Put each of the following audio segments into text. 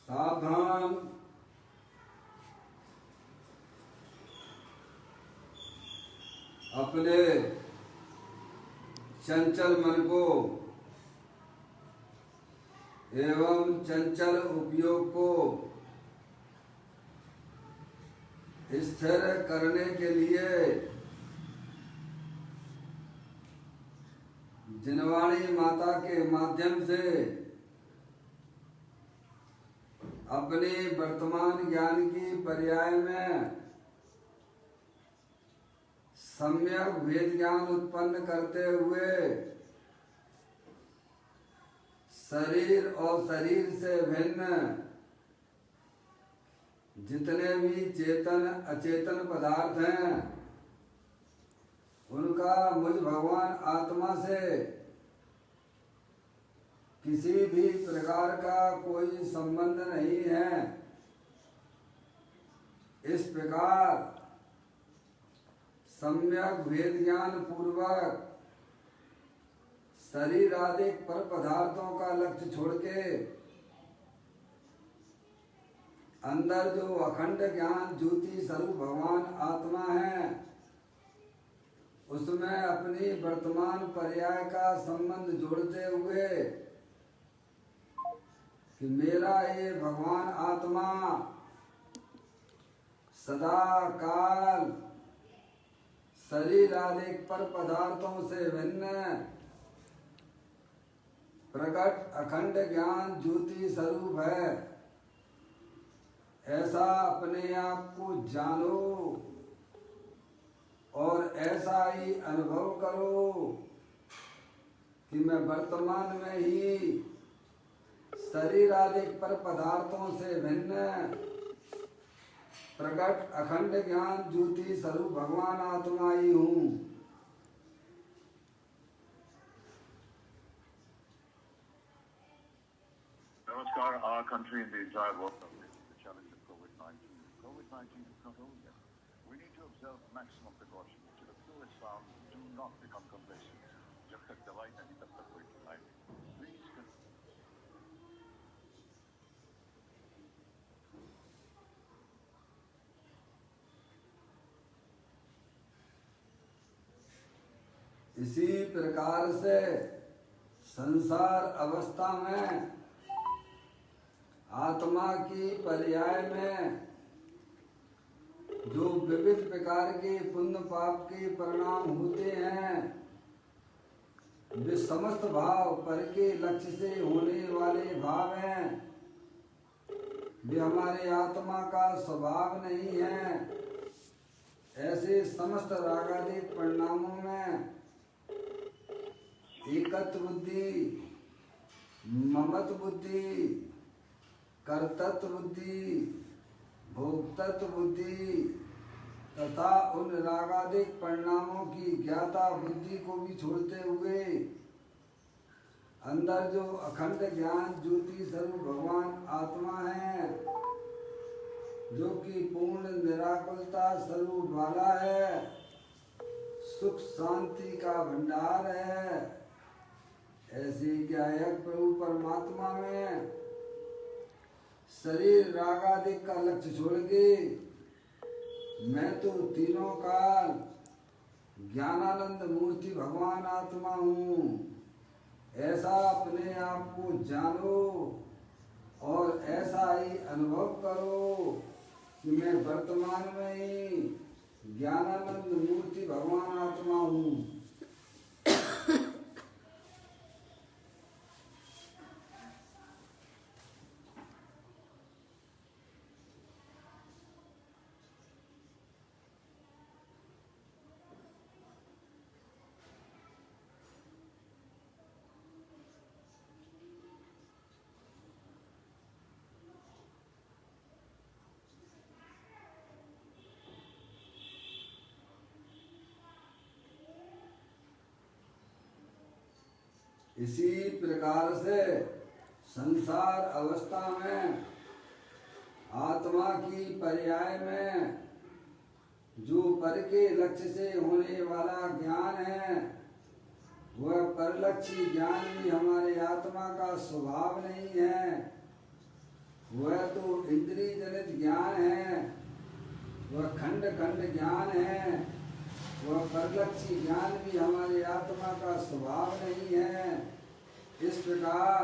सावधान। अपने चंचल मन को एवं चंचल उपयोग को स्थिर करने के लिए जिनवाणी माता के माध्यम से अपने वर्तमान ज्ञान की पर्याय में सम्यक भेद ज्ञान उत्पन्न करते हुए शरीर और शरीर से भिन्न जितने भी चेतन अचेतन पदार्थ हैं उनका मुझ भगवान आत्मा से किसी भी प्रकार का कोई संबंध नहीं है। इस प्रकार सम्यक भेद ज्ञान पूर्वक शरीर आदि पर पदार्थों का लक्ष्य छोड़ के अंदर जो अखंड ज्ञान ज्योति स्वरूप भगवान आत्मा है उसमें अपनी वर्तमान पर्याय का संबंध जोड़ते हुए कि मेरा ये भगवान आत्मा सदा काल शरीर आदि पर पदार्थों से भिन्न प्रकट अखंड ज्ञान ज्योति स्वरूप है। ऐसा अपने आप को जानो और ऐसा ही अनुभव करो कि मैं वर्तमान में ही शरीर आदि पर पदार्थों से भिन्न प्रकट अखंड ज्ञान ज्योति स्वरूप भगवान आत्मा ही हूँ। Namaskar, our country and the entire world faces the challenge of COVID-19. COVID-19 is not over yet. We need to observe maximum precaution. To the purest sound, do not become complacent. जब तक दवाई नहीं तब तक कोई दवाई नहीं. Please इसी प्रकार से संसार अवस्था में आत्मा की पर्याय में जो विविध प्रकार के पुण्य पाप के परिणाम होते हैं वे समस्त भाव पर के लक्ष्य से होने वाले भाव हैं। वे हमारे आत्मा का स्वभाव नहीं है। ऐसे समस्त रागादिक परिणामों में एकत्व बुद्धि, ममत्व बुद्धि, कर्तृत्व बुद्धि, भोक्तृत्व बुद्धि तथा उन रागादिक परिणामों की ज्ञाता बुद्धि को भी छोड़ते हुए अंदर जो अखंड ज्ञान ज्योति स्वरूप भगवान आत्मा है जो कि पूर्ण निराकुलता स्वरूप वाला है, सुख शांति का भंडार है। ऐसी क्या है प्रभु परमात्मा में शरीर रागादिक का लक्ष्य छोड़ के मैं तो तीनों काल ज्ञानानंद मूर्ति भगवान आत्मा हूँ। ऐसा अपने आप को जानो और ऐसा ही अनुभव करो कि मैं वर्तमान में ही ज्ञानानंद मूर्ति भगवान आत्मा हूँ। इसी प्रकार से संसार अवस्था में आत्मा की पर्याय में जो पर के लक्ष्य से होने वाला ज्ञान है वह परलक्षी ज्ञान भी हमारे आत्मा का स्वभाव नहीं है। वह वह खंड खंड ज्ञान है, वह परलक्षी ज्ञान भी हमारी आत्मा का स्वभाव नहीं है। इस प्रकार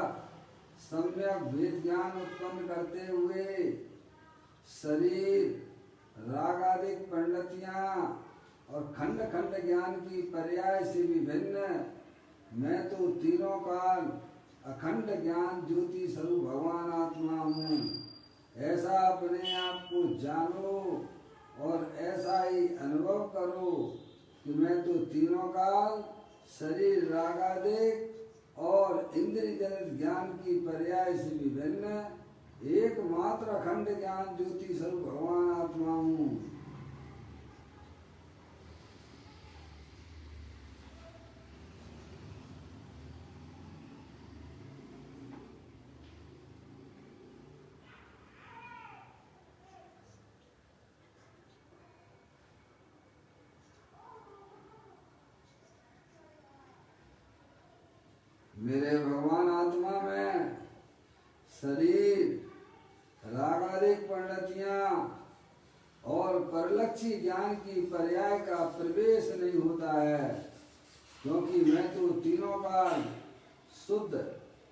सम्यक वेद ज्ञान उत्पन्न करते हुए शरीर रागादिक पंडितियाँ और खंड खंड ज्ञान की पर्याय से विभिन्न मैं तो तीनों काल अखंड ज्ञान ज्योति स्वरूप भगवान आत्मा हूँ, ऐसा अपने आप को जानो और ऐसा ही अनुभव करो कि मैं तो तीनों काल शरीर रागादिक और इंद्रिय जनित ज्ञान की पर्याय से विभिन्न एकमात्र अखंड ज्ञान ज्योति स्वरूप भगवान आत्मा हूँ। मेरे भगवान आत्मा में शरीर रागादिक पंडितियाँ और परलक्षी ज्ञान की पर्याय का प्रवेश नहीं होता है, क्योंकि मैं तो तीनों काल शुद्ध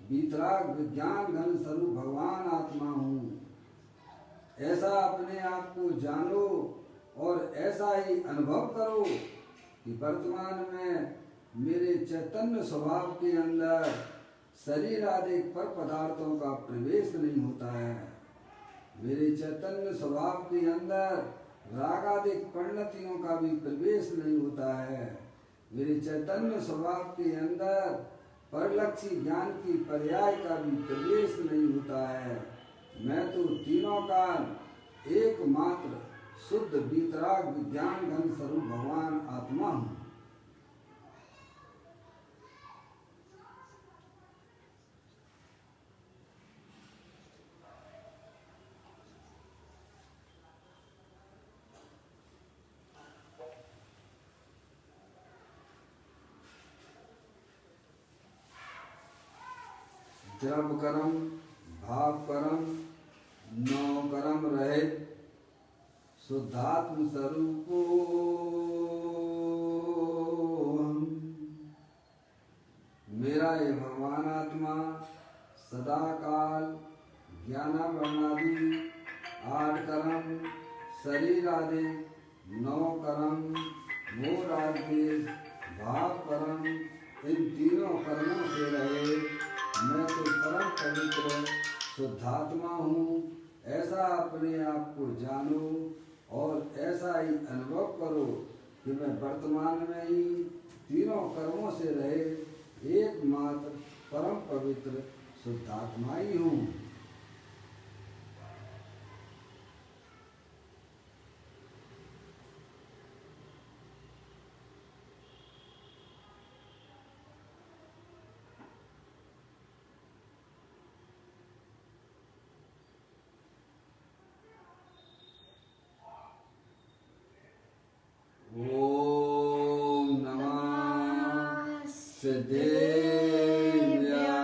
वितराग विज्ञान घन स्वरूप भगवान आत्मा हूँ। ऐसा अपने आप को जानो और ऐसा ही अनुभव करो कि वर्तमान में मेरे चैतन्य स्वभाव के अंदर शरीर आदि पर पदार्थों का प्रवेश नहीं होता है। मेरे चैतन्य स्वभाव के अंदर रागादिक परिणतियों का भी प्रवेश नहीं होता है। मेरे चैतन्य स्वभाव के अंदर परलक्षी ज्ञान की पर्याय का भी प्रवेश नहीं होता है। मैं तो तीनों काल एकमात्र शुद्ध वितराग विज्ञान घन स्वरूप भगवान आत्मा हूँ। जब कर्म भाव कर्म नौ कर्म रहे शुद्धात्म स्वरूपो मेरा ये भगवान आत्मा सदा काल ज्ञानावर्णादि 8 कर्म शरीर आदि 9 कर्म मोर आदि भाव कर्म इन तीनों कर्मों से रहे। मैं तो परम पवित्र शुद्धात्मा हूँ, ऐसा अपने आप को जानो और ऐसा ही अनुभव करो कि मैं वर्तमान में ही तीनों कर्मों से रहे एकमात्र परम पवित्र शुद्धात्मा ही हूँ। ओम नमः सिद्धेभ्या।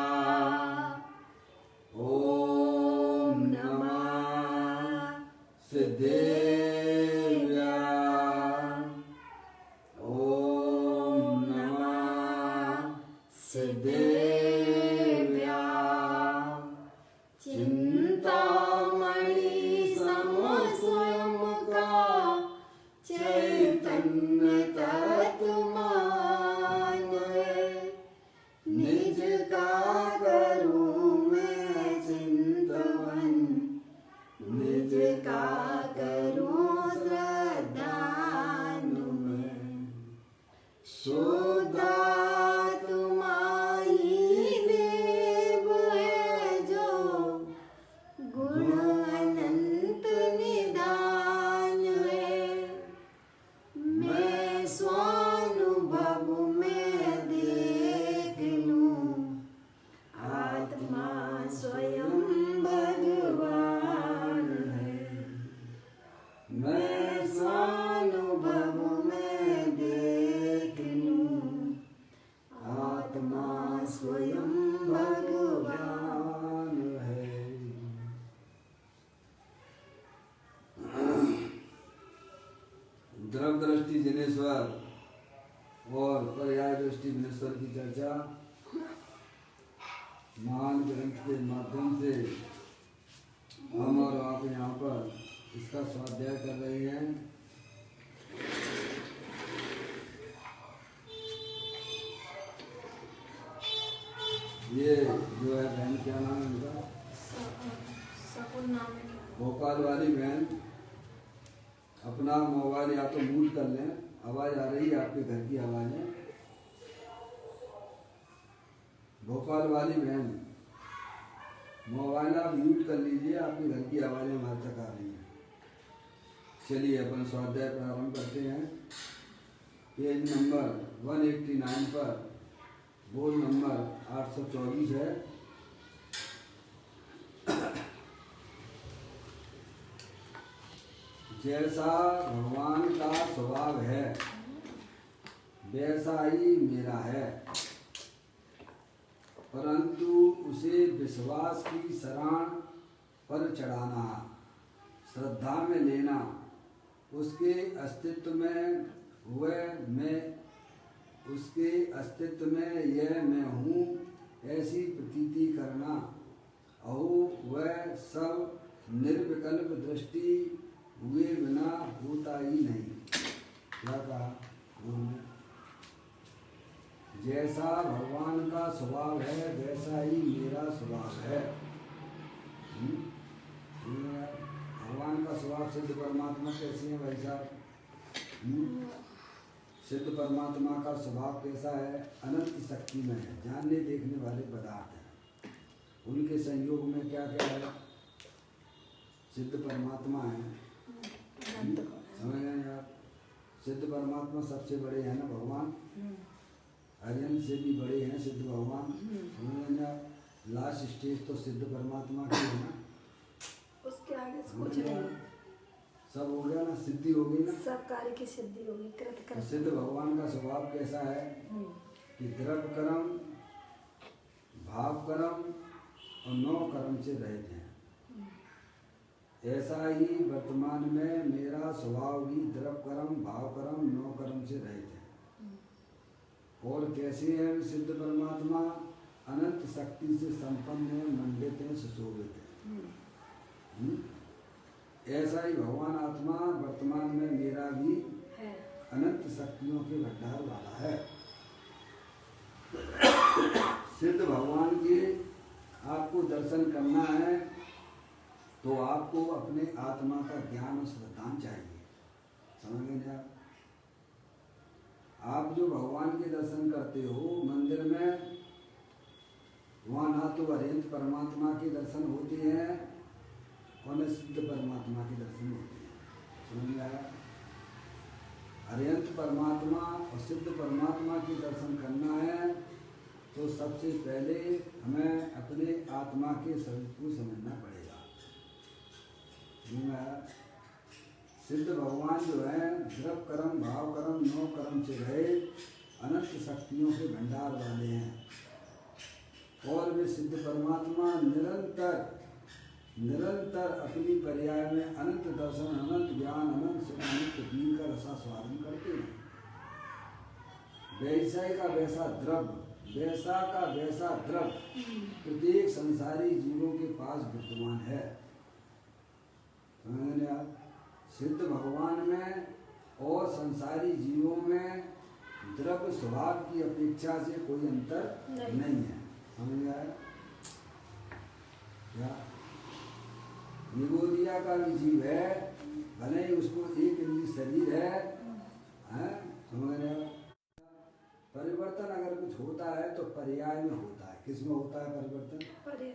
ओम नमः सिद्धेभ्या। ओम नमः सिद्धेभ्या। चिंतामणि सम स्वयं का चैतन्य तत्मान निज का करूं मैं चिंतवन, निज का करूं श्रद्धानुमय। शुद्धात्मा ही देव है जो गुण अनंत निदान है। मैं द्रव दृष्टि जिनेश्वर और पर्याय दृष्टि जिनेश्वर की चर्चा महान ग्रंथ के माध्यम से हम और आप यहाँ पर इसका स्वाध्याय कर रहे हैं। ये जो है बहन, क्या नाम है इनका? सकुन नाम है। भोपाल वाली बहन, अपना मोबाइल या तो म्यूट कर लें, आवाज आ रही है आपके घर की आवाज़ें। भोपाल वाली बहन, मोबाइल आप म्यूट कर लीजिए, आपके घर की आवाज़ें हमारे तक आ रही हैं। चलिए अपन स्वाध्याय प्रारंभ करते हैं। पेज नंबर 189 पर बोल नंबर 824 है। जैसा भगवान का स्वभाव है वैसा ही मेरा है, परंतु उसे विश्वास की शरण पर चढ़ाना, श्रद्धा में लेना, उसके अस्तित्व में उसके अस्तित्व में यह मैं हूँ ऐसी प्रतीति करना, और वह सब निर्विकल्प दृष्टि हुए बिना होता ही नहीं। क्या कहा उन्होंने? जैसा भगवान का स्वभाव है वैसा ही मेरा स्वभाव है। भगवान का स्वभाव सिद्ध परमात्मा कैसी है भाई साहब? सिद्ध परमात्मा का स्वभाव कैसा है? अनंत शक्ति में है, जानने देखने वाले पदार्थ हैं, उनके संयोग में क्या क्या है? सिद्ध परमात्मा है। समझ रहे आप? सिद्ध परमात्मा सबसे बड़े हैं ना भगवान, आर्यन से भी बड़े हैं सिद्ध भगवान। समझ रहे आप? लास्ट स्टेज तो सिद्ध परमात्मा की है ना, उसके आगे कुछ नहीं। सब हो गया ना, सिद्धि हो गई ना, सब कार्य की सिद्धि हो गई। कृत सिद्ध भगवान का स्वभाव कैसा है कि द्रव्य कर्म, भाव कर्म और नौ कर्म से रहित हैं। ऐसा ही वर्तमान में मेरा स्वभाव भी द्रव्य कर्म, भाव कर्म, नौ कर्म से रहित है। और कैसे है सिद्ध परमात्मा? अनंत शक्ति से संपन्न है, मंडित है, सुशोभित है। ऐसा ही भगवान आत्मा वर्तमान में मेरा भी है, अनंत शक्तियों के भंडार वाला है। सिद्ध भगवान के आपको दर्शन करना है तो आपको अपने आत्मा का ज्ञान और श्रद्धा चाहिए। समझ गए आप? आप जो भगवान के दर्शन करते हो मंदिर में, वहाँ ना तो अरिहंत परमात्मा के दर्शन होते हैं और न सिद्ध परमात्मा के दर्शन होते हैं। समझ में आया? अरिहंत परमात्मा और सिद्ध परमात्मा के दर्शन करना है तो सबसे पहले हमें अपने आत्मा के स्वरूप को समझना पड़ेगा। सिद्ध भगवान जो है द्रव्य कर्म, भाव कर्म, नौ कर्म से रहे अनंत शक्तियों के भंडार वाले हैं। और वे सिद्ध परमात्मा निरंतर अपनी पर्याय में अनंत दर्शन, अनंत ज्ञान, अनंत सुख, अनंत दीन का रसास्वादन करते हैं। वैसा का वैसा द्रव्य, वैसा का वैसा द्रव्य प्रत्येक संसारी जीवों के पास विद्यमान है। समझ आप? सिद्ध भगवान में और संसारी जीवों में द्रव्य स्वभाव की अपेक्षा से कोई अंतर नहीं है। समझ आया? क्या निगोदिया का भी जीव है, भले ही उसको एक इंद्रिय शरीर है, समझ रहे हो? परिवर्तन अगर कुछ होता है तो पर्याय में होता है। किस में होता है परिवर्तन? पर्याय।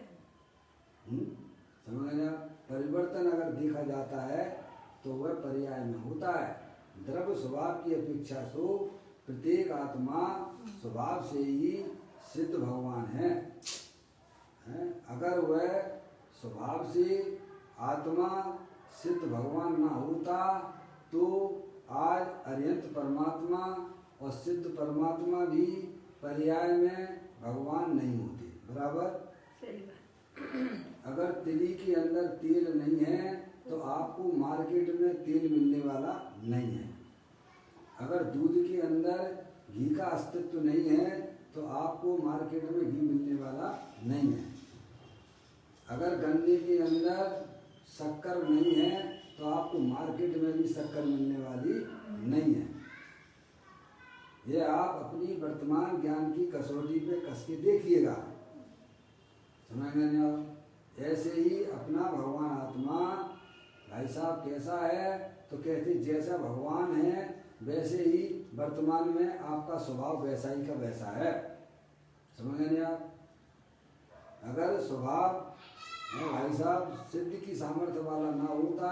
समझ रहे हो? परिवर्तन अगर देखा जाता है तो वह पर्याय में होता है। द्रव्य स्वभाव की अपेक्षा से प्रत्येक आत्मा स्वभाव से ही सिद्ध भगवान है। अगर वह स्वभाव से आत्मा सिद्ध भगवान ना होता तो आज अरिहंत परमात्मा और सिद्ध परमात्मा भी पर्याय में भगवान नहीं होते। बराबर? अगर तिली के अंदर तेल नहीं है तो आपको मार्केट में तेल मिलने वाला नहीं है। अगर दूध के अंदर घी का अस्तित्व नहीं है तो आपको मार्केट में घी मिलने वाला नहीं है। अगर गन्ने के अंदर शक्कर नहीं है तो आपको मार्केट में भी शक्कर मिलने वाली नहीं है। ये आप अपनी वर्तमान ज्ञान की कसौटी पे कस के देखिएगा, समझ में नहीं आप? ऐसे ही अपना भगवान आत्मा भाई साहब कैसा है, तो कहते जैसा भगवान है वैसे ही वर्तमान में आपका स्वभाव वैसा ही का वैसा है, समझ में नहीं आप? अगर स्वभाव भाई साहब सिद्ध की सामर्थ्य वाला ना होता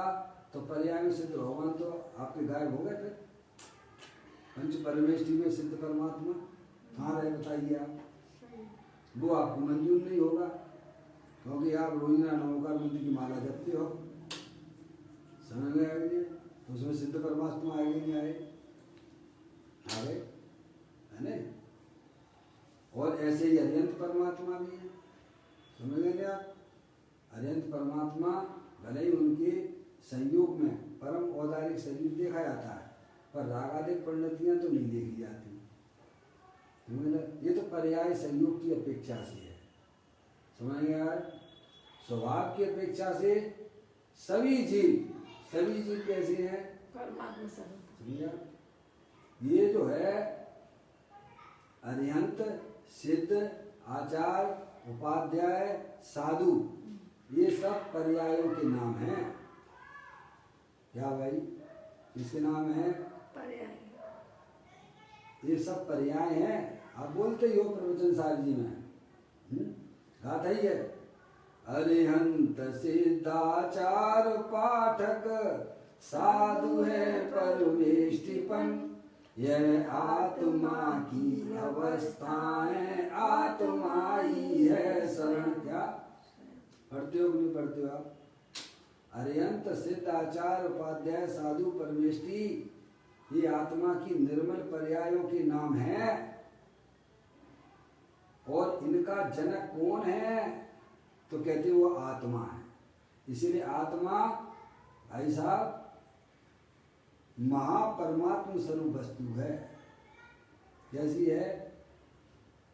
तो पर्याय में सिद्ध भगवान तो आपके गायब हो गए थे। पंच परमेष्टि में सिद्ध परमात्मा कहाँ रहे बताइए आप? वो आपको मंजूर नहीं होगा क्योंकि आप रोहिणा नवकार मंदिर की माला जपते हो, समझ में आएंगे तो उसमें सिद्ध परमात्मा आएंगे नहीं आए? आ गए है ना? और ऐसे ही अरिहंत परमात्मा भी है, समझ लेंगे आप? अरिहंत परमात्मा भले ही उनके संयोग में परम औदारिक शरीर देखा जाता है पर रागादिक परिणतियां तो नहीं देखी जाती। ये तो पर्याय संयोग की अपेक्षा से है, समझेंगे यार? स्वभाव की अपेक्षा से सभी जीव कैसे हैं? परमात्मा स्वरूप। ये जो है अरिहंत, सिद्ध, आचार, उपाध्याय, साधु, ये सब पर्यायों के नाम हैं। क्या भाई इसके नाम है? पर्याय। ये सब पर्याय हैं। आप बोलते ही हो प्रवचन सार जी में गाथा ही है, अरिहंत सिद्धाचार पाठक साधु है परमेष्टिपन, यह आत्मा की अवस्थाएं आत्मा ही है शरण। क्या पढ़ते हो नहीं पढ़ते हो आप? अरिहंत सिद्ध आचार उपाध्याय साधु परमेष्टि ये आत्मा की निर्मल पर्यायों के नाम हैं। और इनका जनक कौन है? तो कहते वो आत्मा है। इसीलिए आत्मा भाई साहब महापरमात्म स्वरूप वस्तु है। कैसी है?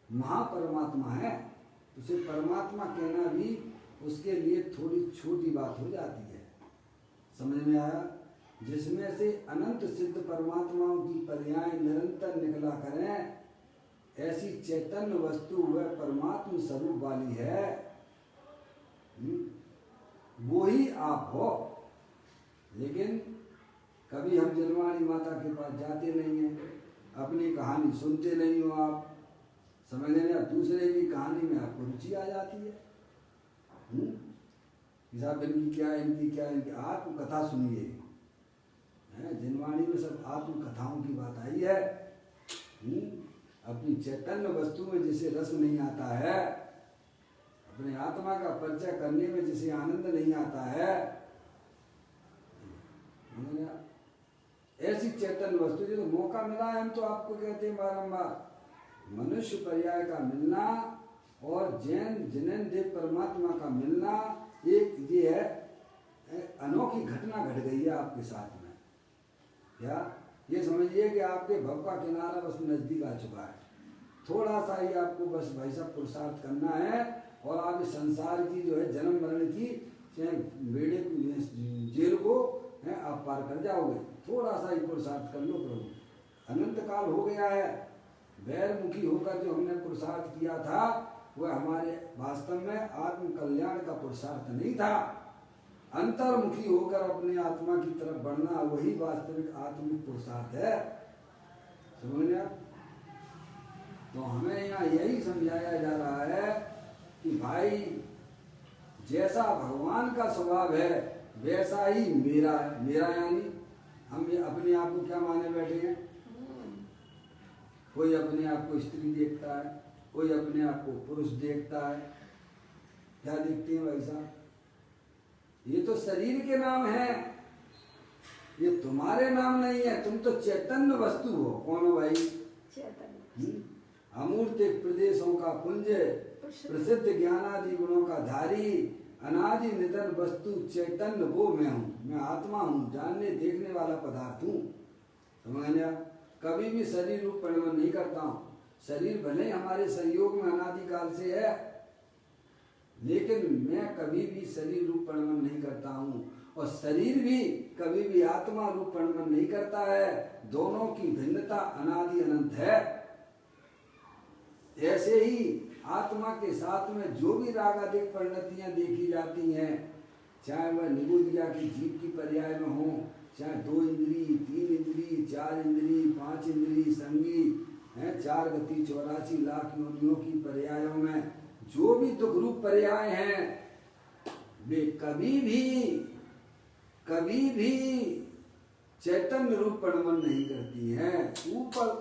महापरमात्मा है। उसे परमात्मा कहना भी उसके लिए थोड़ी छोटी बात हो जाती है, समझ में आया? जिसमें से अनंत सिद्ध परमात्माओं की पर्याय निरंतर निकला करें, ऐसी चैतन्य वस्तु वह परमात्म स्वरूप वाली है, वो ही आप हो। लेकिन कभी हम जनवाणी माता के पास जाते नहीं हैं, अपनी कहानी सुनते नहीं हो आप, समझ लेना दूसरे की कहानी में आपको रुचि आ जाती है। साहब इनकी क्या इनकी आत्मकथा सुनिए, जनवाणी में सब आत्मकथाओं की बात आई है। अपनी चैतन्य वस्तु में जिसे रस नहीं आता है, अपने आत्मा का परिचय करने में जिसे आनंद नहीं आता है, ऐसी चैतन्य वस्तु जो तो मौका मिला है, हम तो आपको कहते हैं बारंबार मनुष्य पर्याय का मिलना और जैन जिनेन देव परमात्मा का मिलना, एक ये है अनोखी घटना घट गई है आपके साथ में। क्या ये समझिए कि आपके भव का किनारा बस नजदीक आ चुका है, थोड़ा सा ही आपको बस भाई साहब पुरुषार्थ करना है और आप इस संसार की जो है जन्म मरण की बेड़े जेल को है आप पार कर जाओगे। थोड़ा सा ही पुरुषार्थ कर लो प्रभु। अनंत काल हो गया है, वैरमुखी होकर जो हमने पुरुषार्थ किया था वह हमारे वास्तव में आत्म कल्याण का पुरुषार्थ नहीं था। अंतर्मुखी होकर अपने आत्मा की तरफ बढ़ना वही वास्तविक आत्मिक पुरुषार्थ है, समझ आप? तो हमें यहाँ यही समझाया जा रहा है कि भाई जैसा भगवान का स्वभाव है वैसा ही मेरा है। मेरा यानी हम ये अपने आप को क्या माने बैठे हैं? कोई अपने आप को स्त्री देखता है, कोई अपने आप को पुरुष देखता है। क्या देखते हैं भाई साहब? ये तो शरीर के नाम है, ये तुम्हारे नाम नहीं है। तुम तो चैतन्य वस्तु हो। कौन हो भाई? चैतन्य। अमूर्त प्रदेशों का पुंज, प्रसिद्ध ज्ञानादि गुणों का धारी, अनादि निधन वस्तु चैतन्य वो मैं हूँ। मैं आत्मा हूँ, जानने देखने वाला पदार्थ हूँ, समझ लिया? कभी भी शरीर रूप परिणमन नहीं करता हूँ। शरीर भले ही हमारे संयोग में अनादिकाल से है, लेकिन मैं कभी भी शरीर रूप परिणमन नहीं करता हूँ, और शरीर भी कभी भी आत्मा रूप परिणमन नहीं करता है। दोनों की भिन्नता अनादि अनंत है। ऐसे ही आत्मा के साथ में जो भी राग आदिक परिणतियां देखी जाती हैं, चाहे वह निबुद्धिया की जीव की पर्याय में हो, चाहे 2 इंद्री, 3 इंद्री, 4 इंद्री, 5 इंद्री, संगी है, 4 गति 84 लाख योनियों की पर्यायों में जो भी दुख रूप पर्याय हैं, वे कभी भी चैतन्य रूप परिणमन नहीं करती हैं,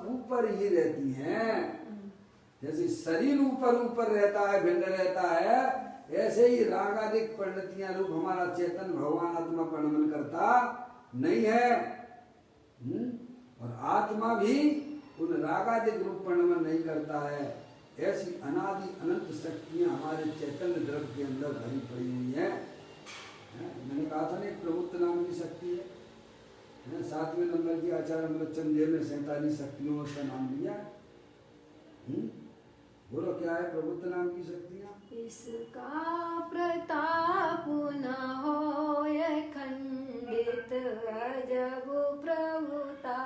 ऊपर ही रहती हैं। जैसे शरीर ऊपर रहता है, भिन्न रहता है, ऐसे ही रागादिक परिणतियां रूप हमारा चेतन भगवान आत्मा परिणमन करता नहीं है। और आत्मा भी उन रागादिक रूप परिणमन नहीं करता है। ऐसी अनादि अनंत शक्तियां हमारे चैतन्य द्रव्य के अंदर भरी पड़ी हुई हैं। मैंने कहा था ना, एक प्रभुत्व नाम की शक्ति है। 7वें नंबर की आचार्य मलचंद देव ने 47 शक्तियों में उसका नाम लिया। बोलो क्या है प्रभुत्व नाम की शक्तियाँ? इसका प्रताप न होय खंडित, अजब प्रभुता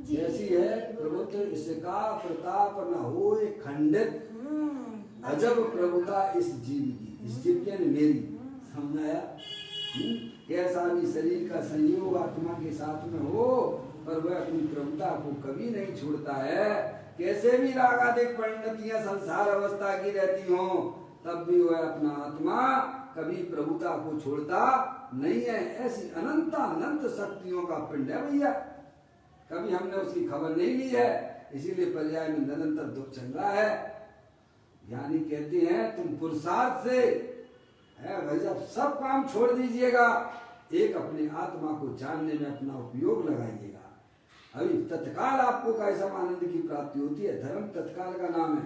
जैसी है प्रभुत्व, इसका प्रताप न होय खंडित, अजब प्रभुता इस जीव की। इस जीव की मेरी, समझाया? कैसा भी शरीर का संयोग आत्मा के साथ में हो, पर वह अपनी प्रभुता को कभी नहीं छोड़ता है। कैसे भी रागादिक परिणतियां संसार अवस्था की रहती हो, तब भी वह अपना आत्मा कभी प्रभुता को छोड़ता नहीं है। ऐसी अनंत शक्तियों का पिंड है भैया, कभी हमने उसकी खबर नहीं ली है, इसीलिए पर्याय में निरंतर दुख चल रहा है। ज्ञानी कहते हैं तुम पुरुषार्थ से है भाई साहब सब काम छोड़ दीजिएगा, एक अपने आत्मा को जानने में अपना उपयोग लगाइएगा। अभी तत्काल आपको कैसा आनंद की प्राप्ति होती है। धर्म तत्काल का नाम है,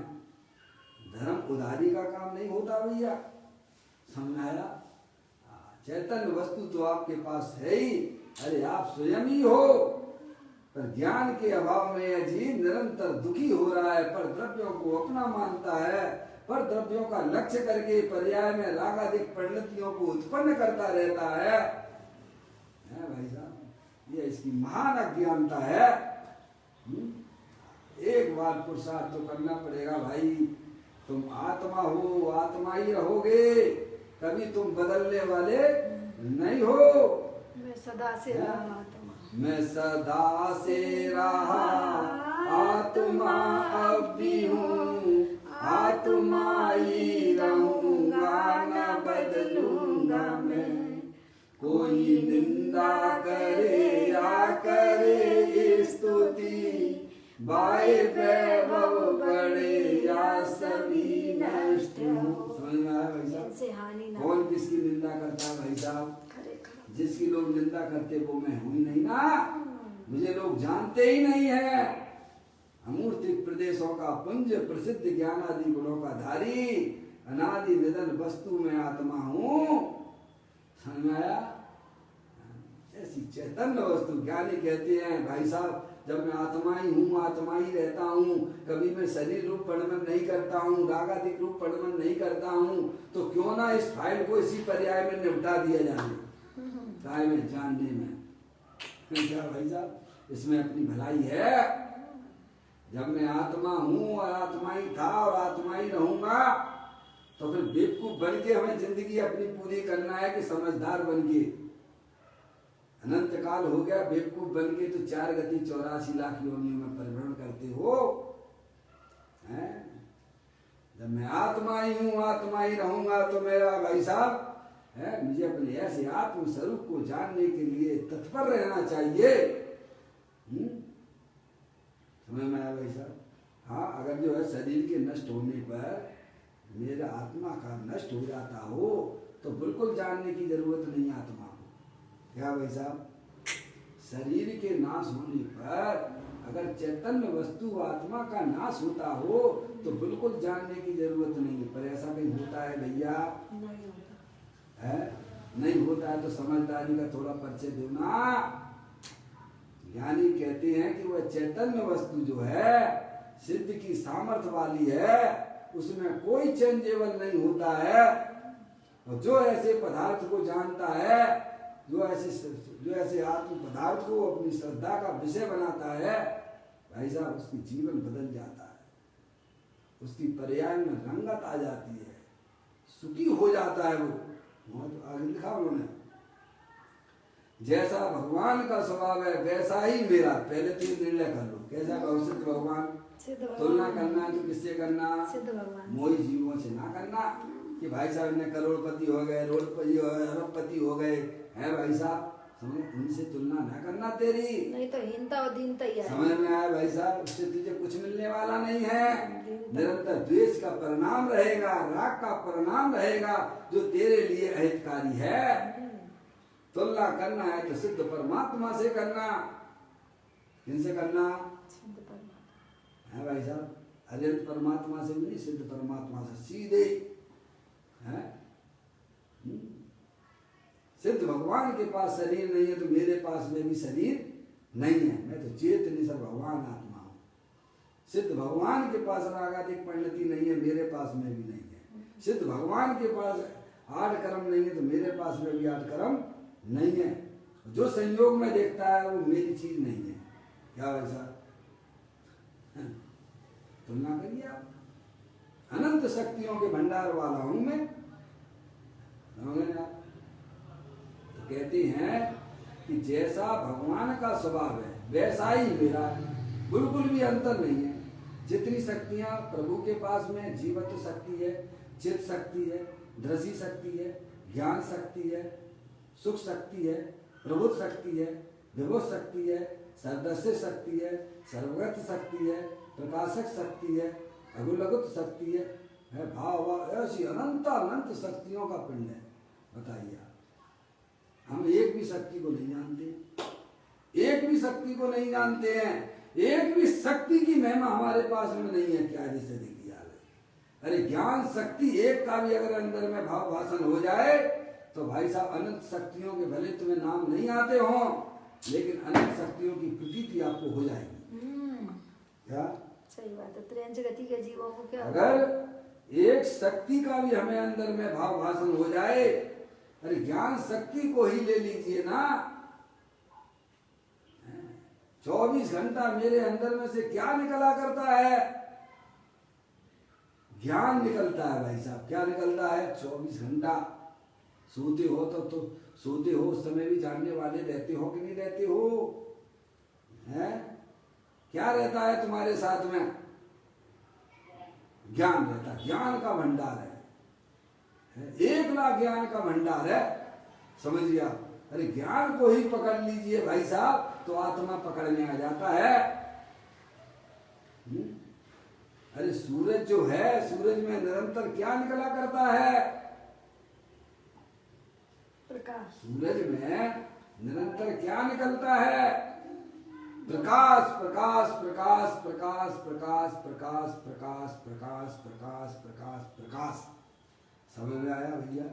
धर्म उधारी का काम नहीं होता भैया, समझाया? चैतन्य वस्तु तो आपके पास है ही, अरे आप स्वयं ही हो, पर ज्ञान के अभाव में यह जीव निरंतर दुखी हो रहा है, पर द्रव्यों को अपना मानता है, पर द्रव्यों का लक्ष्य करके पर्याय में रागादिक परिणतियों को उत्पन्न करता रहता है। भाई साहब, ये इसकी महान अज्ञानता है। एक बार पुरुषार्थ तो करना पड़ेगा भाई। तुम आत्मा हो, आत्मा ही रहोगे, कभी तुम बदलने वाले नहीं हो। मैं सदा से रहा, मैं सदा से रहा आत्मा, अब भी हूँ आत्मा ही रहूंगा, न बदलूंगा मैं। कोई निंदा करे या करे स्तुति, बाय वैभव बड़े या सभी नष्ट हो। समझ में आया भाई साहब? कौन किसकी निंदा करता है भाई साहब? जिसकी लोग निंदा करते वो मैं हुई नहीं ना, मुझे लोग जानते ही नहीं है। अमूर्ति प्रदेशों का पुंज, प्रसिद्ध ज्ञान आदि गुणों का धारी, अनादि निधन वस्तु में आत्मा हूँ। समझाया? ऐसी चैतन्य वस्तु ज्ञानी कहते हैं भाई साहब, जब मैं आत्मा ही हूँ, आत्मा ही रहता हूँ, कभी मैं शरीर रूप परिणमन नहीं करता हूँ, रागादिक रूप परिणमन नहीं करता हूँ, तो क्यों ना इस फाइल को इसी पर्याय में निपटा दिया जाए, काय में जानने में। क्या भाई साहब, इसमें अपनी भलाई है। जब मैं आत्मा हूँ और आत्मा ही था और आत्मा ही रहूंगा, तो फिर बेवकूफ बन के हमें जिंदगी अपनी पूरी करना है कि समझदार बन के? अनंत काल हो गया बेवकूफ बन के तो 4 गति 84 लाख योनियों में परिभ्रमण करते हो। हैं? जब मैं आत्मा ही हूँ, आत्मा ही रहूंगा, तो मेरा भाई साहब है, मुझे अपने ऐसे आत्म स्वरूप को जानने के लिए तत्पर रहना चाहिए। समझ में आया भाई साहब? हाँ, अगर जो है शरीर के नष्ट होने पर मेरा आत्मा का नष्ट हो जाता हो, तो बिल्कुल जानने की जरूरत नहीं आत्मा को। क्या भाई साहब? शरीर के नाश होने पर अगर चैतन्य वस्तु आत्मा का नाश होता हो, तो बिल्कुल जानने की जरूरत नहीं है। पर ऐसा कहीं होता है भैया? नहीं होता है? नहीं होता है तो समझदारी का थोड़ा परिचय दो ना। ज्ञानी कहते हैं कि वह चैतन्य वस्तु जो है सिद्ध की सामर्थ्य वाली है, उसमें कोई चेंजेबल नहीं होता है। और जो ऐसे पदार्थ को जानता है, जो ऐसे आत्म पदार्थ को अपनी श्रद्धा का विषय बनाता है, भाई साहब उसकी जीवन बदल जाता है, उसकी पर्याय में रंगत आ जाती है, सुखी हो जाता है वो। वहां तो आगे लिखा उन्होंने, जैसा भगवान का स्वभाव है वैसा ही मेरा। पहले 3 निर्णय कर लो, कैसा सिद्ध भगवान। तुलना करना है तो किससे करना? सिद्ध भगवान। मोही जीवों से ना करना कि भाई साहब ने करोड़पति हो गए, रोडपति हो गए, अरबपति हो गए हैं, भाई साहब समझ, उनसे तुलना ना करना तेरी। नहीं तो हीनता और दीनता ही है। समझ में आया भाई साहब? उससे तुझे कुछ मिलने वाला नहीं है। निरंतर द्वेष का परिणाम रहेगा, राग का परिणाम रहेगा, जो तेरे लिए अहितकारी है। तुलना करना है तो सिद्ध परमात्मा से करना। किनसे करना? सिद्ध परमात्मा है भाई साहब, अनंत परमात्मा से भी नहीं, सिद्ध परमात्मा से सीधे है। सिद्ध भगवान के पास शरीर नहीं है तो मेरे पास में भी शरीर नहीं है। मैं तो चेत निसर भगवान आत्मा हूँ। सिद्ध भगवान के पास रागाधिक परिणति नहीं है, मेरे पास में भी नहीं है। सिद्ध भगवान के पास 8 कर्म नहीं है तो मेरे पास में भी 8 कर्म नहीं है। जो संयोग में देखता है वो मेरी चीज नहीं है। क्या वैसा तुलना करिए आप। अनंत शक्तियों के भंडार वाला हूं मैं। समझ आप? तो कहते हैं कि जैसा भगवान का स्वभाव है वैसा ही मेरा है, बिल्कुल भी अंतर नहीं है। जितनी शक्तियां प्रभु के पास में, जीवत्व शक्ति है, चित शक्ति है, दृष्टि शक्ति है, ज्ञान शक्ति है, सुख शक्ति है, प्रबुद्ध शक्ति है, विभुत शक्ति है, सर्वदर्शी शक्ति है, सर्वगत शक्ति है, प्रकाशक शक्ति है, अगुलगुत शक्ति है भाव, ऐसी अनंत अनंत शक्तियों का पिंड है। बताइए आप, हम एक भी शक्ति को नहीं जानते, एक भी शक्ति को नहीं जानते हैं, एक भी शक्ति की महिमा हमारे पास में नहीं है। क्या जिसे देखिए अरे ज्ञान शक्ति एक का भी अगर अंदर में भाव भाषण हो जाए तो भाई साहब अनंत शक्तियों के भले तुम्हें नाम नहीं आते हों, लेकिन अनंत शक्तियों की प्रतीति आपको हो जाएगी। क्या सही बात है। त्रियंच गति के जीवों को क्या, अगर एक शक्ति का भी हमें अंदर में भाव भाषण हो जाए, अरे ज्ञान शक्ति को ही ले लीजिए ना, 24 घंटा मेरे अंदर में से क्या निकला करता है? ज्ञान निकलता है भाई साहब। क्या निकलता है? 24 घंटा सोते हो तो सोते हो उस समय भी जानने वाले रहते हो कि नहीं रहते हो? हैं? क्या रहता है तुम्हारे साथ में? ज्ञान रहता है। ज्ञान का भंडार है, 1 लाख ज्ञान का भंडार है। समझिए आप। अरे ज्ञान को ही पकड़ लीजिए भाई साहब तो आत्मा पकड़ में आ जाता है। अरे सूरज जो है, सूरज में निरंतर क्या निकला करता है? प्रकाश। सूरज में निरंतर क्या निकलता है? प्रकाश प्रकाश प्रकाश प्रकाश प्रकाश प्रकाश प्रकाश प्रकाश प्रकाश प्रकाश प्रकाश। समझ में आया भैया?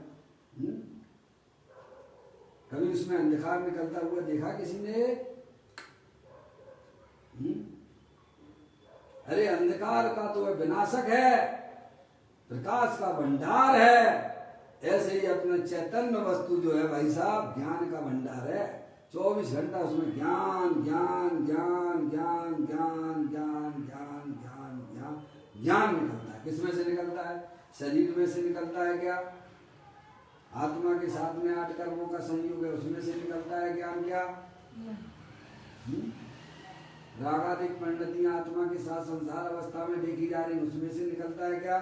कभी उसमें अंधकार निकलता हुआ देखा किसी ने? अरे अंधकार का तो वह विनाशक है, प्रकाश का भंडार है। ऐसे ही अपना चैतन्य वस्तु जो है भाई साहब ज्ञान का भंडार है। 24 घंटा उसमें ज्ञान ज्ञान ज्ञान ज्ञान ज्ञान ज्ञान ज्ञान ज्ञान ज्ञान ज्ञान निकलता है। किसमें से निकलता है? शरीर में से निकलता है क्या? आत्मा के साथ में 8 कर्मों का संयोग है, उसमें से निकलता है ज्ञान। क्या रागाधिक परिणतियां आत्मा के साथ संसार अवस्था में देखी जा रही, उसमें से निकलता है क्या?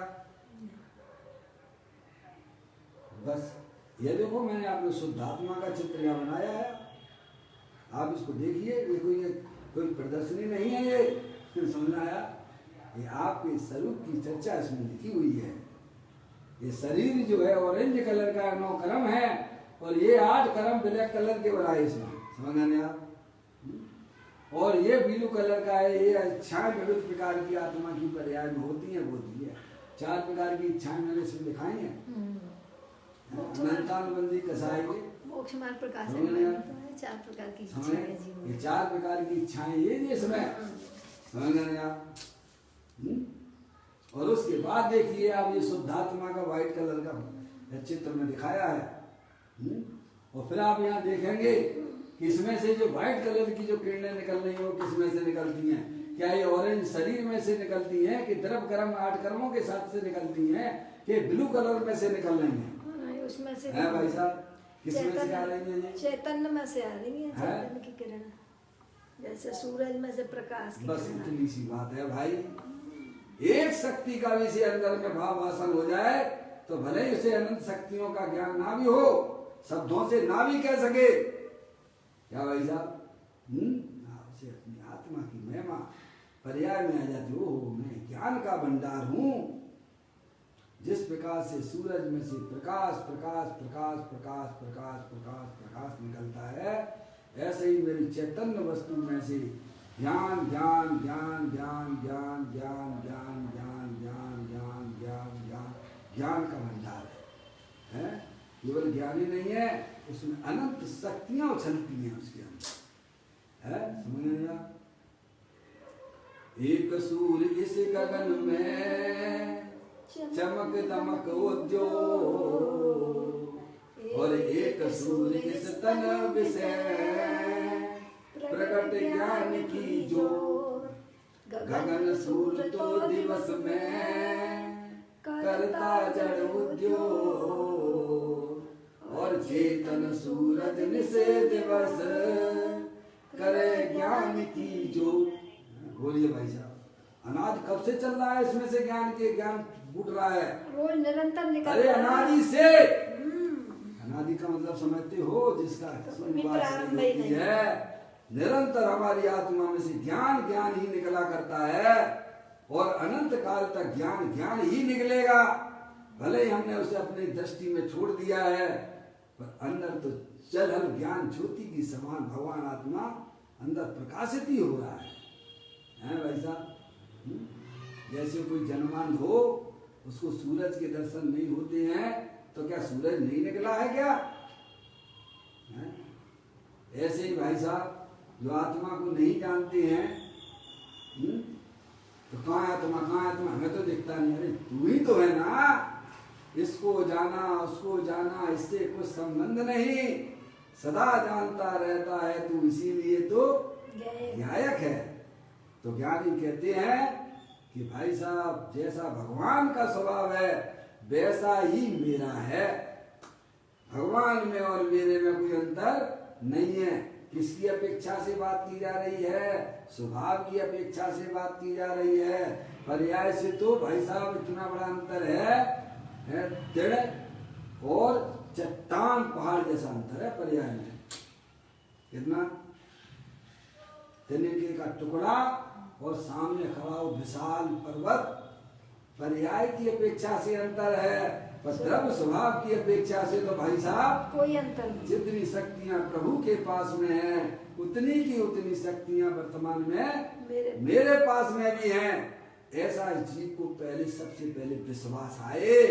बस ये देखो, मैंने आपने शुद्धात्मा का चित्र यहाँ बनाया है, आप इसको देखिए। ये कोई प्रदर्शनी नहीं है, ये समझ आया? ये आपके स्वरूप की चर्चा इसमें लिखी हुई है। ये शरीर जो है ऑरेंज कलर का 9 कर्म है और ये 8 कर्म ब्लैक कलर के बनाए इसमें। समझ आने आप? और ये ब्लू कलर का है। ये इच्छाएं विविध प्रकार की आत्मा की पर्याय में होती है, वो दी है। 4 प्रकार की इच्छाएं मैंने इसमें दिखाई हैं। अनंतानुबंधी कसाई के मोक्ष मार्ग प्रकाश समझ में आया? 4 प्रकार की इच्छा समझ है जीवन ये में। 4 प्रकार की इच्छाएं ये जिसमें समझ रहे हैं आप? और उसके बाद देखिए आप ये शुद्धात्मा का व्हाइट कलर का चित्र में दिखाया है। और फिर आप यहाँ देखेंगे कि इसमें से जो व्हाइट कलर की जो किरणें निकल रही हैं वो किसमें से निकलती हैं? क्या ये ऑरेंज शरीर में से निकलती हैं कि द्रव कर्म 8 कर्मों के साथ से निकलती हैं कि ब्लू कलर में से निकल रही हैं? हाँ, उसमें से है भाई साहब, किसमें से आ रही है ये? चैतन्य में से आ रही है, है? चैतन्य की किरण, जैसे सूरज में से प्रकाश की बस किरण। इतनी सी बात है भाई। एक शक्ति का भी से अंदर में भाव वासन हो जाए तो भले ही उसे अनंत शक्तियों का ज्ञान ना भी हो, शब्दों से ना भी कह सके, क्या भाई साहब? आप उसे अपनी आत्मा की महिमा पर्याय में आ जाती हो, मैं ज्ञान का भंडार हूं। जिस प्रकार से सूरज में से प्रकाश प्रकाश प्रकाश प्रकाश प्रकाश प्रकाश प्रकाश निकलता है, ऐसे ही मेरी चैतन्य वस्तु में से ज्ञान ज्ञान ज्ञान ज्ञान ज्ञान ज्ञान ज्ञान ज्ञान ज्ञान ज्ञान ज्ञान ज्ञान ज्ञान का भंडार है। केवल ज्ञान ही नहीं है, उसमें अनंत शक्तियां उछलती हैं उसके अंदर, है? समझ रहे हैं? एक सूर्य इस गगन में चमक दमक उद्योग, और एक सूर्य इस तन विषय प्रकट ज्ञान की जो, गगन सूर्य तो दिवस में करता जड़ उद्योग, और चेतन सूरज निसे दिवस करे ज्ञान की जो। बोलिए भाई साहब, अनादि कब से चल रहा है इसमें से ज्ञान के ज्ञान फूट रहा है? रोज निरंतर निकल अरे रहा है। अनादि से, अनादि का मतलब समझते हो? जिसका शुरुआत प्रारंभ नहीं ही होती नहीं। है। निरंतर हमारी आत्मा में से ज्ञान ज्ञान ही निकला करता है, और अनंत काल तक ज्ञान ज्ञान ही निकलेगा। भले ही हमने उसे अपनी दृष्टि में छोड़ दिया है, पर अंदर तो चल ज्ञान ज्योति की समान भगवान आत्मा अंदर प्रकाशित ही हो रहा है भाई साहब? जैसे कोई जन्मान हो, उसको सूरज के दर्शन नहीं होते हैं, तो क्या सूरज नहीं निकला है क्या? है? ऐसे ही भाई साहब, जो आत्मा को नहीं जानते हैं, तो कहाँ आत्मा कहाँ आत्मा, हमें तो दिखता नहीं। अरे तू ही तो है ना, इसको जाना उसको जाना इससे कुछ संबंध नहीं, सदा जानता रहता है तू, इसीलिए तो न्यायक है। तो ज्ञानी कहते हैं कि भाई साहब, जैसा भगवान का स्वभाव है वैसा ही मेरा है। भगवान में और मेरे में कोई अंतर नहीं है। किसकी अपेक्षा से बात की जा रही है? स्वभाव की अपेक्षा से बात की जा रही है। पर्याय से तो भाई साहब इतना बड़ा अंतर है तिड़ और चट्टान पहाड़ जैसा अंतर है पर्याय में। कितना? तिनके का टुकड़ा और सामने खड़ा हो विशाल पर्वत। पर्याय की अपेक्षा से अंतर है, पर द्रव्य स्वभाव की अपेक्षा से तो भाई साहब कोई अंतर नहीं। जितनी शक्तियां प्रभु के पास में हैं, उतनी की उतनी शक्तियां वर्तमान में मेरे पास में भी हैं। ऐसा जीव को पहले सबसे पहले विश्वास आए,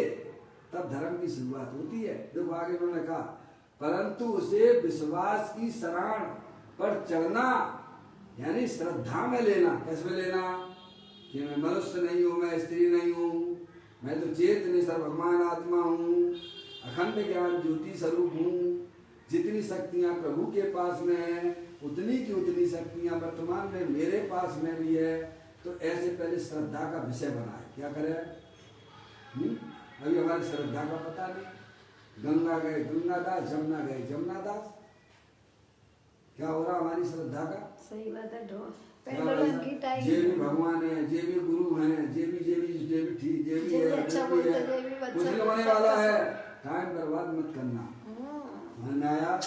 तब धर्म की शुरुआत होती है। देखो आगे उन्होंने कहा, परंतु उसे विश्वास की शरण पर चढ़ना, यानी श्रद्धा में लेना। कैसे में लेना? कि मैं मनुष्य नहीं हूँ, मैं स्त्री नहीं हूँ, मैं तो चेतन सर्वभगवान आत्मा हूँ, अखंड ज्ञान ज्योति स्वरूप हूँ। जितनी शक्तियाँ प्रभु के पास में है, उतनी की उतनी शक्तियाँ वर्तमान में मेरे पास में भी है। तो ऐसे पहले श्रद्धा का विषय बनाए। क्या करें? अभी हमारी श्रद्धा का पता नहीं। गंगा गए गंगादास, जमुना गए जमुनादास। क्या हो रहा हमारी श्रद्धा का? सही बात है। जे भी भगवान है, जे भी गुरु हैं, जे भी ठीक, जे भी है, कुछ नहीं होने वाला है। टाइम बर्बाद मत करना। मैंने आया,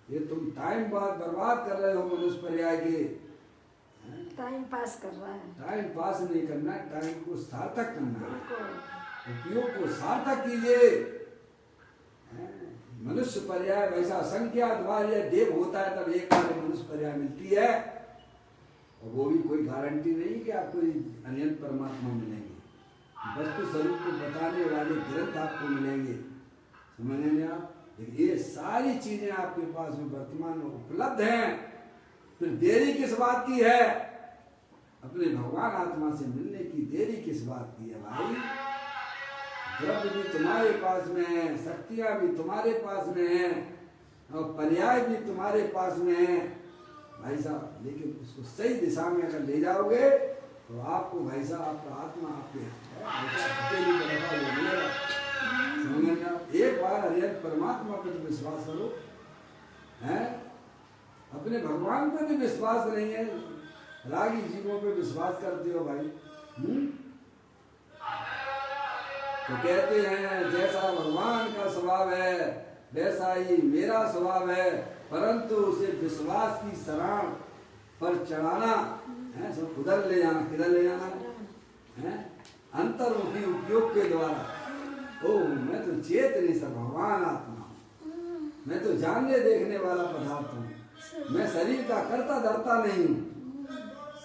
ये तुम टाइम बर्बाद कर रहे हो मनुष्य पर्याय के। टाइम पास कर रहा है। टाइम पास नहीं करना, टाइम को सार्थक करना है। उपयोग को सार्थक कीजिए। मनुष्य पर्याय वैसा असंख्यात बार यह देव होता है, तब एक बार मनुष्य पर्याय मिलती है, और वो भी कोई गारंटी नहीं कि आपको अनंत परमात्मा मिलेंगे। वस्तु स्वरूप को बताने वाले ग्रंथ आपको मिलेंगे। समझ रहे हैं आप? ये सारी चीजें आपके पास में वर्तमान में उपलब्ध हैं, फिर देरी किस बात की है? अपने भगवान आत्मा से मिलने की देरी किस बात की है भाई? द्रव्य भी तुम्हारे पास में है, शक्तियां भी तुम्हारे पास में है, और पर्याय भी तुम्हारे पास में है भाई साहब। लेकिन उसको सही दिशा में अगर ले जाओगे तो आपको भाई साहब आपका आत्मा आपके एक बार अरे परमात्मा पे तो विश्वास करो, हैं? अपने भगवान पे भी विश्वास नहीं है, रागी जीवों पे विश्वास करते हो भाई। तो कहते हैं जैसा भगवान का स्वभाव है वैसा ही मेरा स्वभाव है, परंतु उसे विश्वास की शरण पर चढ़ाना है, सब उधर ले जाना, किधर ले जाना है? अंतर्मुखी उपयोग के द्वारा। ओ मैं तो चेत नहीं सब भगवान आत्मा हूँ, मैं तो जानने देखने वाला पदार्थ हूँ, मैं शरीर का कर्ता धर्ता नहीं हूँ,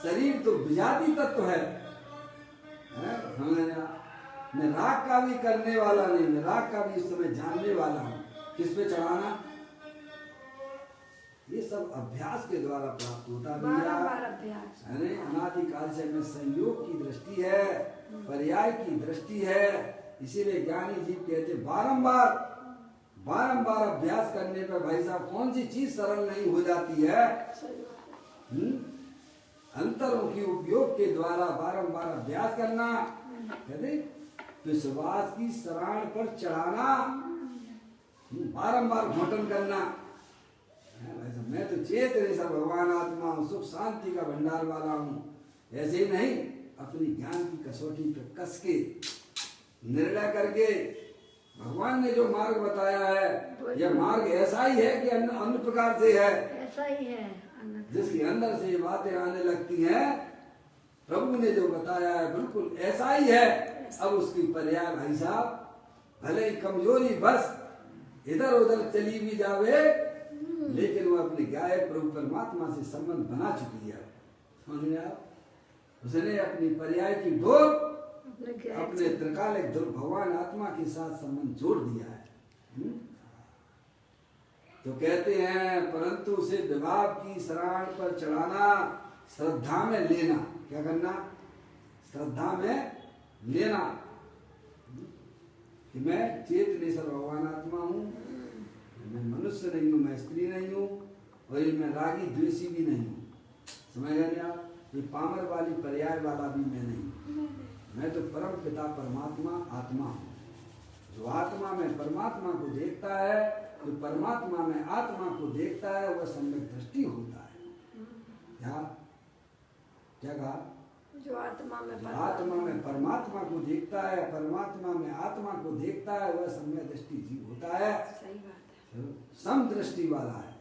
शरीर तो विजाति तत्व है, मैं राग का भी करने वाला नहीं, मैं राग का भी इस समय जानने वाला हूँ। किस पे चढ़ाना? ये सब अभ्यास के द्वारा प्राप्त होता है। अनादिकाल से में संयोग की दृष्टि है, पर्याय की दृष्टि है, इसीलिए ज्ञानी जी कहते बारंबार अभ्यास करने पर भाई साहब कौन सी चीज सरल नहीं हो जाती है? अंतर्मुखी उपयोग के द्वारा बारंबार अभ्यास करना, कहते विश्वास की शरण पर चढ़ाना, बारंबार घोटन करना। मैं तो चेत नहीं सब भगवान आत्मा हूँ, सुख शांति का भंडार वाला हूँ, ऐसे ही नहीं अपनी ज्ञान की कसौटी पर कस के निर्णय करके भगवान ने जो मार्ग बताया है यह मार्ग ऐसा ही है कि अन्य प्रकार से है, ऐसा ही है जिसके अंदर से ये बातें आने लगती हैं, प्रभु ने जो बताया है बिल्कुल ऐसा ही है। अब उसकी पर्याय भाई साहब भले ही कमजोरी बस इधर उधर चली भी जावे, लेकिन वो अपने गायक प्रभु परमात्मा से संबंध बना चुकी है। समझ आप? उसने अपनी पर्याय की डोर अपने त्रिकालिक भगवान आत्मा के साथ संबंध जोड़ दिया है। तो कहते हैं परंतु उसे विभाव की शरण पर चढ़ाना, श्रद्धा में लेना। क्या करना? श्रद्धा में लेना कि मैं चेत निसर भगवान आत्मा हूँ, मैं मनुष्य नहीं हूँ, मैं स्त्री नहीं हूँ, और ये मैं रागी द्वेषी भी नहीं हूँ। समझ गए आप? ये पामर वाली पर्याय वाला भी मैं नहीं हूँ, मैं तो परम पिता परमात्मा आत्मा हूँ। जो आत्मा में परमात्मा को देखता है, जो परमात्मा में आत्मा को देखता है, वह सम्यक दृष्टि होता है। क्या कहा? जो आत्मा में परमात्मा को देखता है, परमात्मा में आत्मा को देखता है, वह सम्यक दृष्टि जीव होता है। सही बात है। सम दृष्टि वाला है।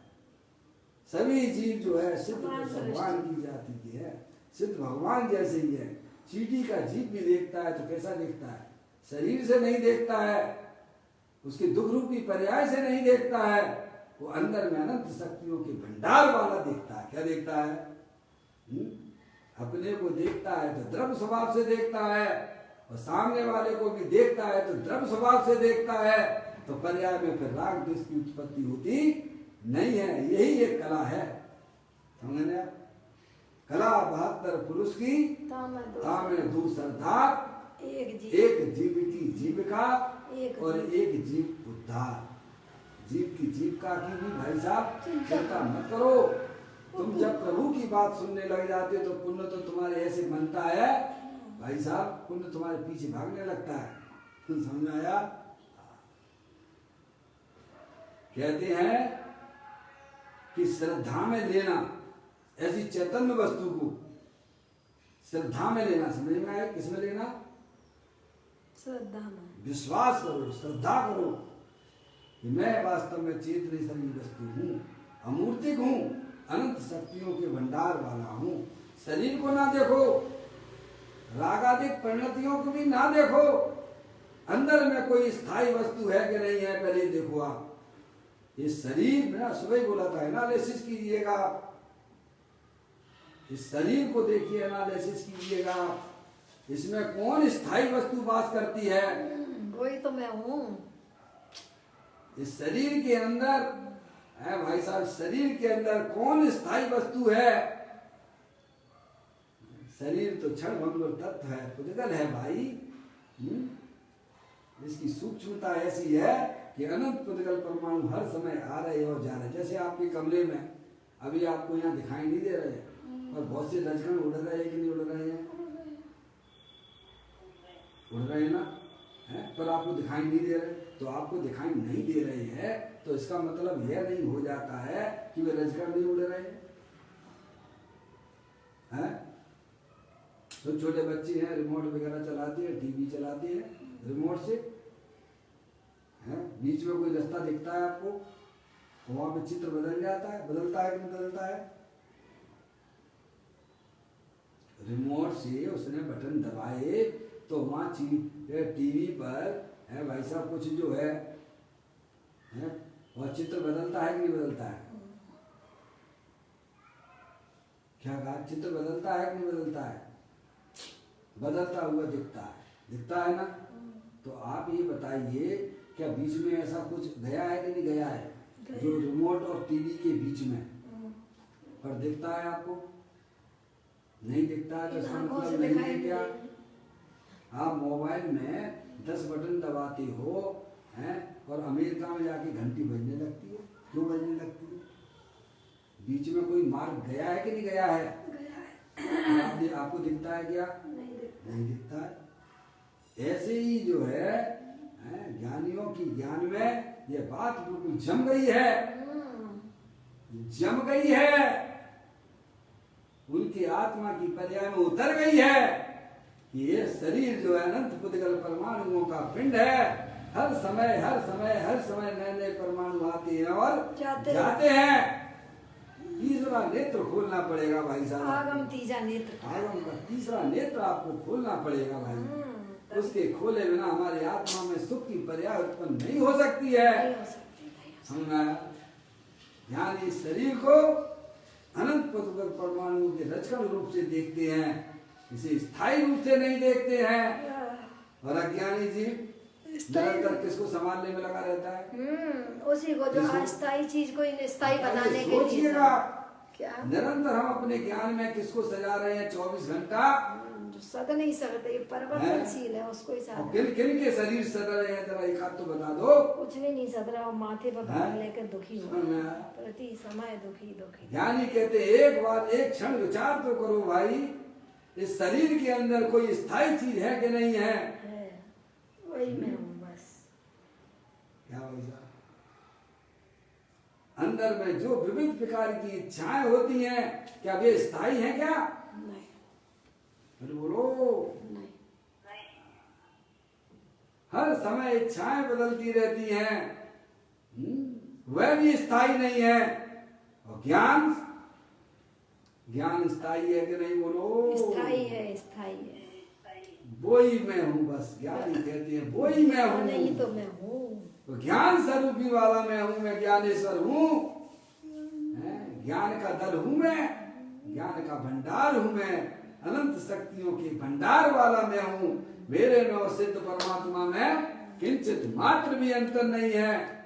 सभी जीव जो है सिद्ध भगवान की जाति की है, सिद्ध भगवान जैसे ही है। चींटी का जीव भी देखता है तो कैसा देखता है? शरीर से नहीं देखता है, उसके दुख रूपी पर्याय से नहीं देखता है, वो अंदर में अनंत शक्तियों के भंडार वाला देखता है। क्या देखता है? अपने को देखता है तो द्रव्य स्वभाव से देखता है, और सामने वाले को भी देखता है तो द्रव्य स्वभाव से देखता है। तो पर्याय में फिर राग द्वेष की उत्पत्ति होती नहीं है। यही एक कला है। समझने? कला 72 पुरुष की तामे दो सरदार, एक जीव की जीविका और एक जीव उद्धार। जीव की जीविका की भी भाई साहब चिंता मत करो। तुम जब प्रभु की बात सुनने लग जाते हो तो पुण्य तो तुम्हारे ऐसे बनता है भाई साहब, पुण्य तुम्हारे पीछे भागने लगता है। समझ में आया? कहते हैं कि श्रद्धा में लेना, ऐसी चैतन्य वस्तु को श्रद्धा में लेना। समझ में आया? किसमें लेना? श्रद्धा में। विश्वास करो, श्रद्धा करो कि मैं वास्तव में चेतन शरीर वस्तु हूँ, अमूर्तिक हूँ, अनंत शक्तियों के भंडार वाला हूँ। शरीर को ना देखो, रागादिक परिणतियों को भी ना देखो, अंदर में कोई स्थायी वस्तु है कि नहीं है पहले देखो आप। ये शरीर में सुबह बोला था एनालिसिस कीजिएगा, इस शरीर को देखिए, एनालिसिस कीजिएगा, इसमें कौन स्थायी वस्तु वास करती है? वही तो मैं हूँ। इस शरीर के अंदर है भाई साहब, शरीर के अंदर कौन स्थायी वस्तु है? शरीर तो क्षण भंगुर तत्व है, पुद्गल है भाई। इसकी सूक्ष्मता ऐसी है कि अनंत पुद्गल परमाणु हर समय आ रहे और जा रहे। जैसे आपके कमरे में अभी आपको यहाँ दिखाई नहीं दे रहे और बहुत से रजकण उड़ रहे हैं कि नहीं उड़ रहे हैं? उड़ रहे हैं ना, है? पर आपको दिखाई नहीं दे रहे। तो आपको दिखाई नहीं दे रहे हैं तो इसका मतलब यह नहीं हो जाता है कि वे रजकण नहीं उड़ रहे हैं। तो छोटे बच्चे हैं, रिमोट वगैरह चलाते हैं, टीवी चलाते हैं रिमोट से, है? बीच में कोई रास्ता दिखता है आपको, वहां पे चित्र बदल जाता है, बदलता है कि नहीं बदलता है? रिमोट से उसने बटन दबाए तो वहां टीवी पर है भाई साहब कुछ जो है वह चित्र बदलता है कि नहीं बदलता है? क्या कहा? चित्र बदलता है कि नहीं बदलता है? बदलता हुआ दिखता है ना। तो आप ये बताइए, क्या बीच में ऐसा कुछ गया है कि नहीं गया है? जो रिमोट और टीवी के बीच में पर दिखता है आपको? नहीं दिखता है। तो इसका मतलब नहीं है क्या? आप मोबाइल में 10 बटन दबाते हो हैं और अमेरिका में जाके घंटी बजने लगती है। क्यों बजने लगती है? बीच में कोई मार्ग गया है कि नहीं गया है? आपको दिखता है क्या? नहीं दिखता है। ऐसे ही जो है ज्ञानियों की ज्ञान में ये बात बिल्कुल जम गई है, उनकी आत्मा की पर्याय में उतर गई है कि ये शरीर जो है अनंत पुद्गल परमाणुओं का पिंड है। हर समय नए नए परमाणु आते हैं और जाते हैं। तीसरा नेत्र खोलना पड़ेगा भाई साहब। आगम तीसरा नेत्र, आगम का तीसरा नेत्र आपको खोलना पड़ेगा भाई। उसके खोले बिना हमारी आत्मा में सुख की पर्याय उत्पन्न नहीं हो सकती है। ध्यान इस शरीर को अनंत पुद्गल परमाणु के रचकण रूप से देखते हैं, इसे स्थायी रूप से नहीं देखते हैं। और अज्ञानी जीव निरंतर किसको संभालने में लगा रहता है? उसी को, जो अस्थायी चीज को स्थायी बनाने के लिए। सोचिएगा, क्या निरंतर हम अपने ज्ञान में किसको सजा रहे हैं? 24 घंटा सद नहीं सकते, परिवर्तनशील है, उसको ही साध। किन किन के शरीर सद रहे हैं? जरा एक हाथ तो बता दो। कुछ भी नहीं सद रहा, माथे पर भार लेकर दुखी हो, प्रति समय दुखी। ज्ञानी कहते एक बार एक क्षण विचार तो करो भाई, इस शरीर के अंदर कोई स्थायी चीज है कि नहीं है? वही मैं हूँ बस। क्या भाई अंदर में जो विविध प्रकार की इच्छाएं होती हैं, क्या वे स्थायी हैं क्या? नहीं। अरे बोलो। नहीं। हर समय इच्छाएं बदलती रहती हैं, वह भी स्थायी नहीं है। और ज्ञान स्थायी है कि नहीं? बोलो। स्थायी है। वो ही मैं हूँ बस। ज्ञानी कहते हैं वो ही मैं हूँ। नहीं तो मैं हूँ। तो ज्ञान स्वरूपी वाला मैं हूँ, मैं ज्ञानेश्वर हूँ। ज्ञान का दल हूँ मैं, ज्ञान का भंडार हूँ मैं, अनंत शक्तियों के भंडार वाला मैं हूँ। मेरे में और सिद्ध परमात्मा में किंचित मात्र भी अंतर नहीं है।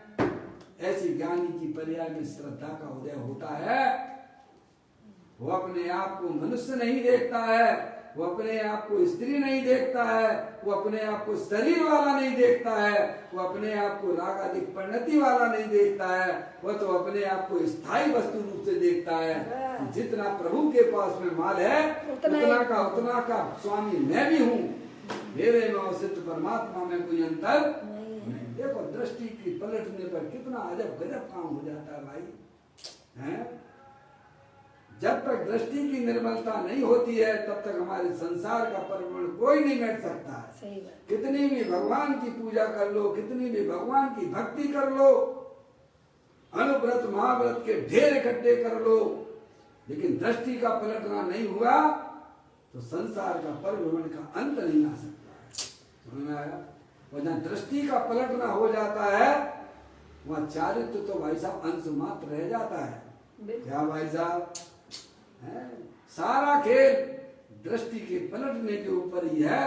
ऐसी ज्ञानी की पर्याय में श्रद्धा का उदय होता है। वो अपने आप को मनुष्य नहीं देखता है, वो अपने आप को स्त्री नहीं देखता है, वो अपने आप को शरीर वाला नहीं देखता है, वो अपने आप को राग आदि परिणति वाला नहीं देखता है। वो तो अपने आप को स्थायी वस्तु रूप से देखता है। जितना प्रभु के पास में माल है उतना का स्वामी मैं भी हूँ। मेरे में सिद्ध परमात्मा में कोई अंतर नहीं। देखो दृष्टि की पलटने पर कितना अजब गजब काम हो जाता है भाई। हैं? जब तक दृष्टि की निर्मलता नहीं होती है तब तक हमारे संसार का परिमल कोई नहीं मिट सकता है। कितनी भी भगवान की पूजा कर लो, कितनी भी भगवान की भक्ति कर लो, अनुव्रत महाव्रत के ढेर इकट्ठे कर लो, लेकिन दृष्टि का पलटना नहीं हुआ तो संसार का परिभ्रमण का अंत नहीं आ सकता। समझ में आया? और जहाँ दृष्टि का पलटना हो जाता है वहाँ चारित्र तो भाई साहब अंश मात्र रह जाता है। क्या भाई साहब? सारा खेल दृष्टि के पलटने के ऊपर ही है।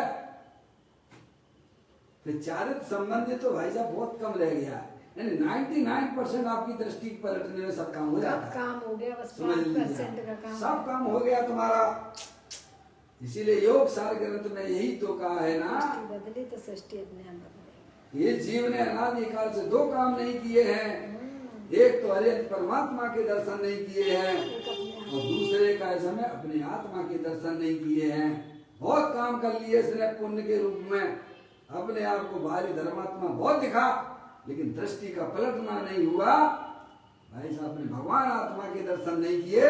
फिर चारित्र संबंधी तो भाई साहब बहुत कम रह गया है। यानी 99% आपकी दृष्टि पलटने में सब काम हो जाता है। काम हो गया, बस समझ 5% का काम सब काम हो गया तुम्हारा। इसीलिए योग सार ग्रंथ में यही तो कहा है ना, सृष्टि बदली तो सृष्टि अपने आप बदलेगी। ये जीव ने अनादिकाल से दो काम नहीं किए हैं। एक तो हरे परमात्मा के दर्शन नहीं किए हैं और दूसरे का समय अपने आत्मा के दर्शन नहीं किए हैं। बहुत काम कर लिए इसने पुण्य के रूप में, अपने आप को बाहरी धर्मात्मा बहुत दिखा, लेकिन दृष्टि का पलटना नहीं हुआ। भाई साहब ने भगवान आत्मा के दर्शन नहीं किए,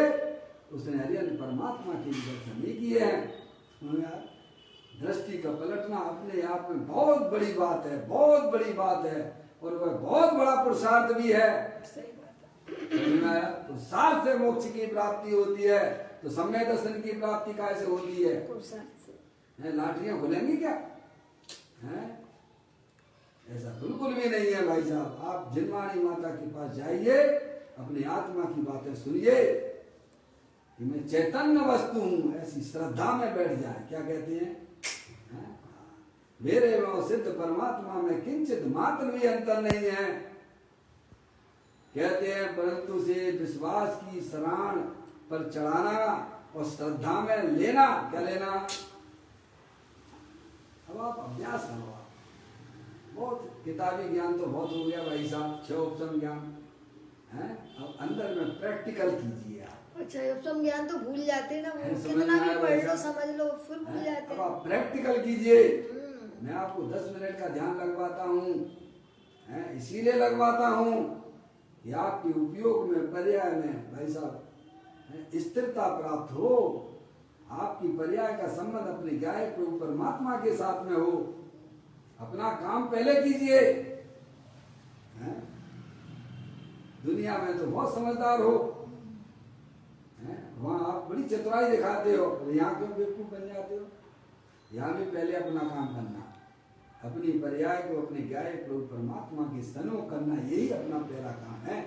उसने हरियन परमात्मा के दर्शन नहीं किए हैं। दृष्टि का पलटना अपने आप में बहुत बड़ी बात है, बहुत बड़ी बात है, और वह बहुत बड़ा पुरुषार्थ भी है। सही बात है। पुरुषार्थ से मोक्ष की प्राप्ति होती है, तो सम्यक दर्शन की प्राप्ति कैसे होती है? पुरुषार्थ से। लाठियां खुलेंगी क्या? है ऐसा बिल्कुल भी नहीं है भाई साहब। आप जिनवाणी माता के पास जाइए, अपनी आत्मा की बातें सुनिए कि मैं चैतन्य वस्तु हूं, ऐसी श्रद्धा में बैठ जाए। क्या कहते हैं? मेरे में सिद्ध परमात्मा में किंचित मात्र भी अंतर नहीं है। कहते हैं परंतु से विश्वास की शरण पर चढ़ाना और श्रद्धा में लेना। क्या लेना? अब आप अभ्यास करो। बहुत किताबी ज्ञान तो बहुत हो गया भाई साहब, 6 उपसम ज्ञान है। अब अंदर में प्रैक्टिकल कीजिए आप। अच्छा, उपसम ज्ञान तो भूल जाते हैं ना, वो समझ कितना में भी आया पढ़ लो, वैसा? समझ लो, फिर भूल जाते अब हैं। आप प्रैक्टिकल कीजिए। मैं आपको 10 मिनट का ध्यान लगवाता हूँ, इसीलिए लगवाता हूँ कि आपके उपयोग में, पर्याय में भाई साहब स्थिरता प्राप्त हो। आपकी पर्याय का संबंध अपने गाय प्रभु परमात्मा के साथ में हो। अपना काम पहले कीजिए। दुनिया में तो बहुत समझदार हो, वहां आप बड़ी चतुराई दिखाते हो, यहाँ क्यों बेवकूफ बन जाते हो? यहाँ भी पहले अपना काम करना, अपनी पर्याय को अपने गाय प्रभु परमात्मा की सन्मुख करना, यही अपना पहला काम है।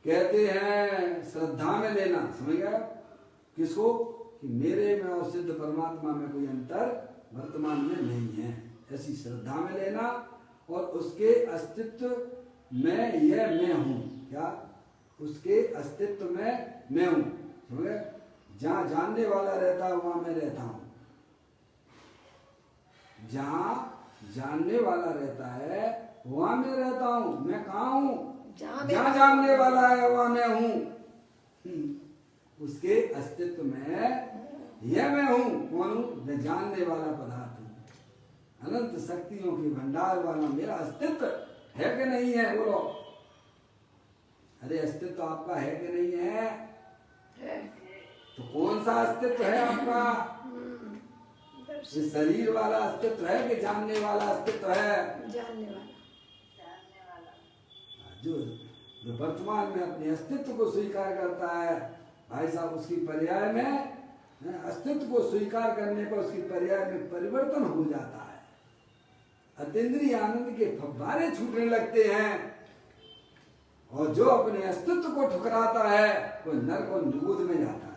कहते हैं श्रद्धा में लेना। समझ गया? किसको? कि मेरे में और सिद्ध परमात्मा में कोई अंतर वर्तमान में नहीं है, ऐसी श्रद्धा में लेना। और उसके अस्तित्व में यह मैं हूं। क्या? उसके अस्तित्व में मैं हूं। समझे? जहां जानने वाला रहता है वहां मैं रहता हूं। जहां जानने वाला रहता है वहां मैं रहता हूं। मैं कहाँ हूं? जहां जानने वाला है वहां मैं हूं। उसके अस्तित्व में यह मैं हूं। कौन हूं? मैं जानने वाला पदार्थ हूं। अनंत शक्तियों के भंडार वाला मेरा अस्तित्व है कि नहीं है? बोलो। अरे अस्तित्व आपका है कि नहीं है? तो कौन सा अस्तित्व है आपका? ये शरीर वाला अस्तित्व है कि जानने वाला अस्तित्व है? जानने वाला। जो वर्तमान में अपने अस्तित्व को स्वीकार करता है भाई साहब, उसकी पर्याय में अस्तित्व को स्वीकार करने पर उसकी पर्याय में परिवर्तन हो जाता है। अतीन्द्रिय आनंद के फव्वारे छूटने लगते हैं। और जो अपने अस्तित्व को ठुकराता है वो नरक और निगोद में जाता है।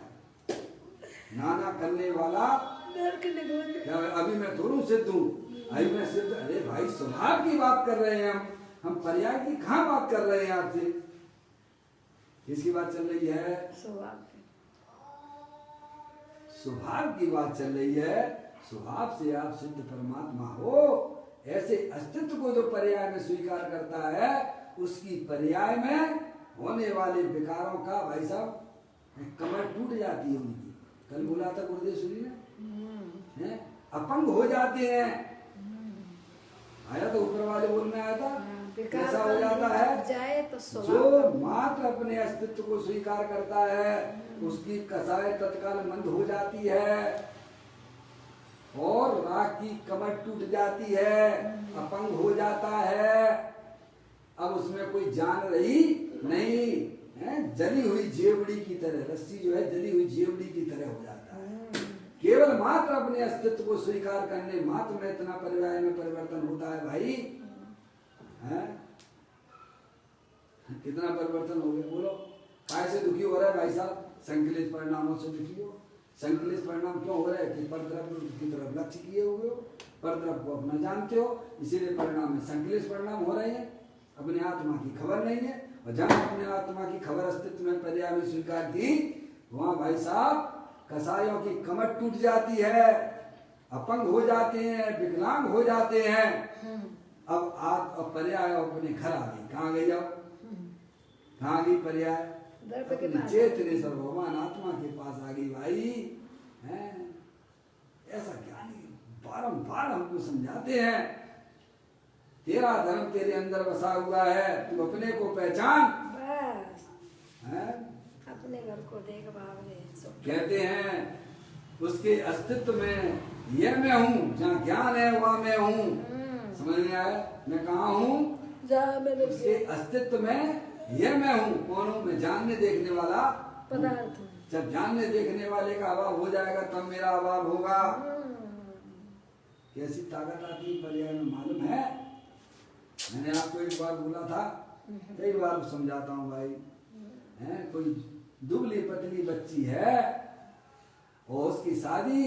नाना करने वाला नरक निगोद। अभी मैं थोड़ू सिद्ध हूँ, अभी मैं सिद्ध। अरे भाई स्वभाव की बात कर रहे हैं हम पर्याय की कहाँ बात कर रहे हैं आपसे? किसकी बात चल रही है? स्वभाव की बात चल रही है। स्वभाव से आप सिद्ध परमात्मा हो। ऐसे अस्तित्व को जो पर्याय में स्वीकार करता है उसकी पर्याय में होने वाले विकारों का भाई साहब कमर टूट जाती है उनकी। कल बोला था गुरुदेव ने, अपंग हो जाते हैं। आया तो ऊपर वाले बोल में आया था, ऐसा हो जाता है। जाए तो जो मात्र अपने अस्तित्व को स्वीकार करता है उसकी कसाई तत्काल मंद हो जाती है और राख की कमर टूट जाती है, अपंग हो जाता है। अब उसमें कोई जान रही नहीं है, जली हुई जेवड़ी की तरह, रस्सी जो है जली हुई जेवड़ी की तरह हो जाता है। केवल मात्र अपने अस्तित्व को स्वीकार करने मात्र में इतना पर्याय में परिवर्तन होता है भाई। है? कितना परिवर्तन हो गया बोलो? काय से दुखी हो रहा है भाई साहब? संकलित परिणामों से दुखी हो, संकलित परिणाम क्यों हो रहे हैं कि परद्रव्य की तरफ लक्ष्य किए हुए हो, परद्रव्य को अपना जानते हो, इसीलिए परिणाम में संकलित परिणाम हो रहे हैं। अपने आत्मा की खबर नहीं है, और जहां अपने आत्मा की खबर अस्तित्व में पर्याय में स्वीकार की, वहां भाई साहब कसायों की कमर टूट जाती है, अपंग हो जाते हैं, विकलांग हो जाते हैं। अब पर्याय अपने घर आ गई। कहाँ गई? अब कहाँ गई पर्याय? चेतने सर्वभगवान आत्मा के पास आ गई भाई। हैं ऐसा ज्ञानी बारंबार हमको समझाते हैं, तेरा धर्म तेरे अंदर बसा हुआ है, तू अपने को पहचान। बस हैं? अपने घर को देख बाबरे। कहते हैं उसके अस्तित्व में यह मैं हूँ, जहाँ ज्ञान है वहाँ मैं हूँ। समझ में आया? मैं कहाँ हूँ? उसके अस्तित्व में यह मैं हूँ। कौन हूँ? मैं जानने देखने वाला पदार्थ। जब जानने देखने वाले का अभाव हो जाएगा तब मेरा अभाव होगा। कैसी ताकत आती है पर्याय में, मालूम है? मैंने आपको एक बार बोला था, कई बार समझाता हूँ भाई। है कोई दुबली पतली बच्ची है और उसकी शादी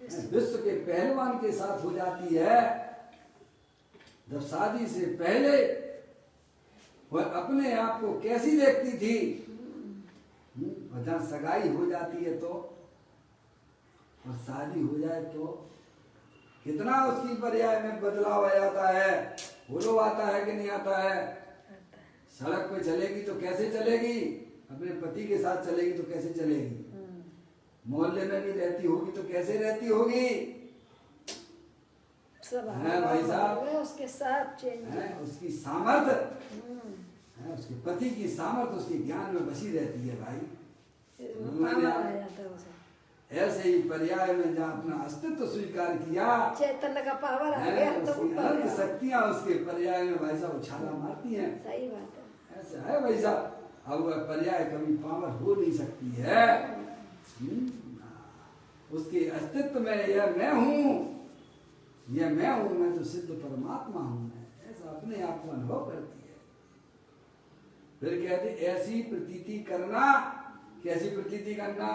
विश्व के पहलवान के साथ हो जाती है। जब शादी से पहले वह अपने आप को कैसी देखती थी, और जहाँ सगाई हो जाती है तो, और शादी हो जाए तो कितना उसकी पर्याय में बदलाव आ जाता है। बोलो आता है कि नहीं आता है? सड़क पे चलेगी तो कैसे चलेगी? अपने पति के साथ चलेगी तो कैसे चलेगी? मोहल्ले में भी रहती होगी तो कैसे रहती होगी? सब है भाई साहब, उसके साथ चेंज है उसकी सामर्थ्य, है उसके पति की सामर्थ्य उसके ज्ञान में बसी रहती है भाई। ऐसे ही पर्याय में जहाँ अपना अस्तित्व स्वीकार किया, चैतन्य का पावर आ गया तो अनंत शक्तियाँ उसके पर्याय में भाई साहब उछाला मारती हैं। सही बात है। ऐसा है भाई साहब। अब वह पर्याय कभी पावर हो नहीं सकती है। उसके अस्तित्व में यह मैं हूँ, यह मैं हूँ, मैं तो सिद्ध परमात्मा हूँ, ऐसा अपने आप को अनुभव करती है। फिर कहते ऐसी प्रतीति करना। कैसी प्रतीति करना?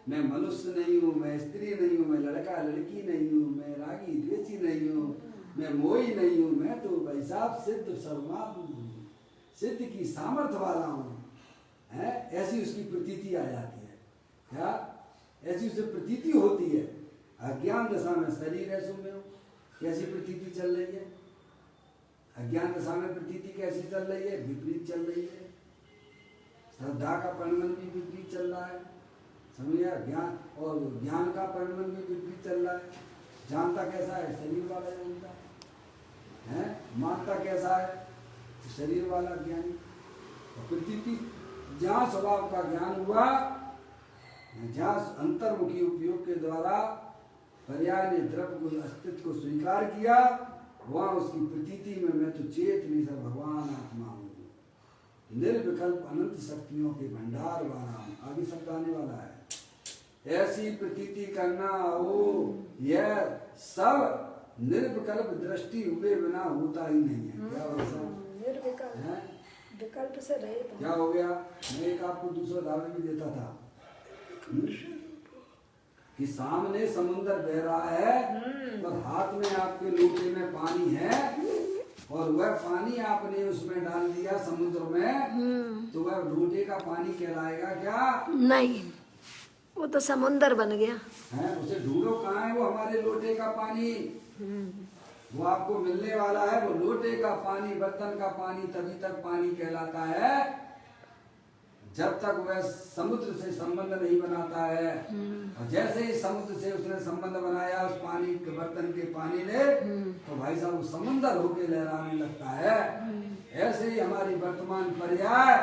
मैं मनुष्य नहीं हूँ, मैं स्त्री नहीं हूँ, मैं लड़का लड़की नहीं हूँ, मैं रागी द्वेषी नहीं हूँ, मैं मोही नहीं हूँ, मैं तो भाई साहब सिद्ध सर्वनात्म हूँ, सिद्ध की सामर्थ्य वाला हूँ। है ऐसी उसकी प्रतीति आ जाती है। क्या ऐसी उसे प्रतीति होती है? अज्ञान दशा में शरीर है सुन हो, कैसी प्रतीति चल रही है? अज्ञान दशा में प्रतीति कैसी चल रही है? विपरीत चल रही है। श्रद्धा का परिणाम भी विपरीत चल रहा है, समझिए। ज्ञान और ज्ञान का परिणाम भी विपरीत चल रहा है। जानता कैसा है? शरीर वाला जानता है। मानता कैसा है? शरीर वाला ज्ञानी। प्रतीति जहाँ स्वभाव का ज्ञान हुआ, जहाँ अंतर्मुखी उपयोग के द्वारा पर्याय ने द्रव्य को अस्तित्व को स्वीकार किया, वहाँ उसकी प्रतीति में मैं तो चेतनी सा भगवान आत्मा हूँ, निर्विकल्प अनंत शक्तियों के भंडार वाला हूँ। आगे शब्द आने वाला है। ऐसी प्रतीति करना हो, यह सब निर्विकल्प दृष्टि हुए बिना होता ही नहीं है। क्या वैसा निर्विकल्प विकल्प से रहे तो क्या हो गया? मैं एक आपको दूसरा उदाहरण भी देता था कि सामने समुद्र बह रहा है और हाथ में आपके लोटे में पानी है, और वह पानी आपने उसमें डाल दिया समुद्र में, तो वह लोटे का पानी कहलाएगा क्या? नहीं, वो तो समुद्र बन गया है। उसे ढूंढो कहाँ है वो हमारे लोटे का पानी? वो आपको मिलने वाला है। वो लोटे का पानी, बर्तन का पानी तभी तक पानी कहलाता है जब तक वह समुद्र से संबंध नहीं बनाता है। और जैसे ही समुद्र से उसने संबंध बनाया उस पानी के बर्तन के पानी ने, तो भाई साहब वो समुद्र होके लहराने लगता है। ऐसे ही हमारी वर्तमान पर्याय,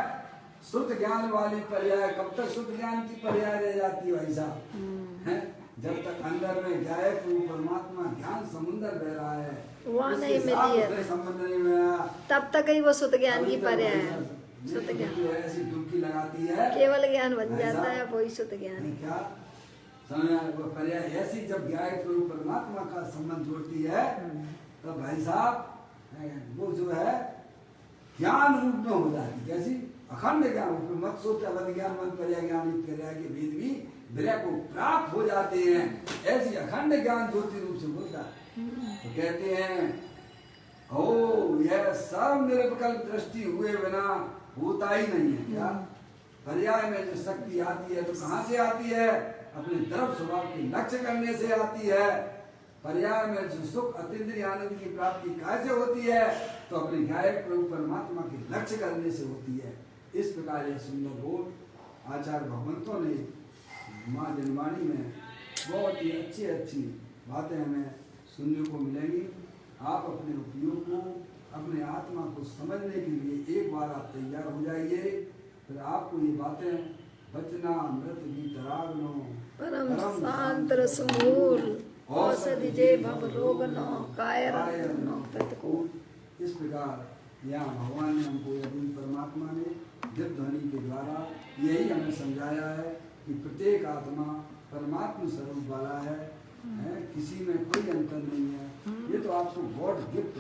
शुद्ध ज्ञान वाली पर्याय, कब तक शुद्ध ज्ञान की पर्याय रह जाती है भाई साहब? है जब तक अंदर में जाए तो परमात्मा ज्ञान समुद्र बह रहा है, वहाँ नहीं मिली है, संबंध नहीं मिला, तब तक ही वो शुद्ध ज्ञान की पर्याय है। शुद्ध ज्ञान ऐसी डुबकी लगाती है, केवल ज्ञान बन जाता है, वही शुद्ध ज्ञान है। क्या वो पर्याय ऐसी जब ज्ञाय को परमात्मा का संबंध जोड़ती है, तो भाई साहब वो जो है ज्ञान रूप में हो जाती। कैसी? अखंड ज्ञान। मत सोच अवध ज्ञान मन पर्याय ज्ञान पर्याय के भेद भी विरह को प्राप्त हो जाते हैं, ऐसी अखंड ज्ञान ज्योति रूप से बोलता है। तो कहते हैं ओ यह सब निर्विकल्प दृष्टि हुए बिना होता ही नहीं है। क्या पर्याय में जो शक्ति आती है तो कहाँ से आती है? अपने द्रव स्वभाव के लक्ष्य करने से आती है। पर्याय में जो सुख अतीन्द्रिय आनंद की प्राप्ति कैसे होती है? तो अपने गायक प्रभु परमात्मा के लक्ष्य करने से होती है। इस प्रकार यह सुंदर बोल आचार्य भगवंतों ने माँ जनवाणी में बहुत ही अच्छी बातें हमें सुनने को मिलेंगी। आप अपने उपयोग को, अपने आत्मा को समझने के लिए एक बार आप तैयार हो जाइए, फिर आपको ये बातें बचना मृत की तरागनो परम शांत रसमूल औषधि जे भव रोग न कायर न प्रतिकूल। इस प्रकार यहाँ भगवान ने हमको यदि परमात्मा ने दिव्य ध्वनि के द्वारा यही हमें समझाया है कि प्रत्येक आत्मा परमात्मा स्वरूप वाला है, किसी में कोई अंतर नहीं है। ये तो आपको गॉड गिफ्ट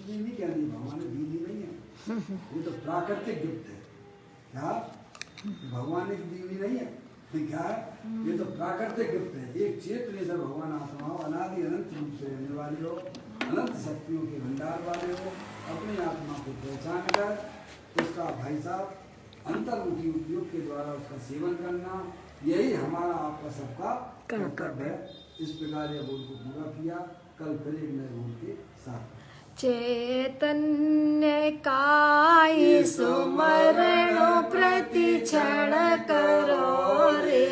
भी नहीं कहनी, भगवान ने दी नहीं है, ये तो प्राकृतिक गिफ्ट है। क्या भगवान ने दी हुई नहीं है? क्या है? ये तो प्राकृतिक गिफ्ट है। एक चेतन से भगवान आत्मा हो, अनादि अनंत रूप से रहने वाली हो, अनंत शक्तियों के भंडार वाले हो, अपनी आत्मा को पहचान कर उसका भाई साहब अंतर्मुखी उपयोग के द्वारा उसका सेवन करना, यही हमारा आपका सबका कर्तव्य है। इस प्रकार यह बोल को पूरा किया। कल फिर एक नए बोल के साथ चैतन्य काय सुमरण प्रति क्षण करो रे,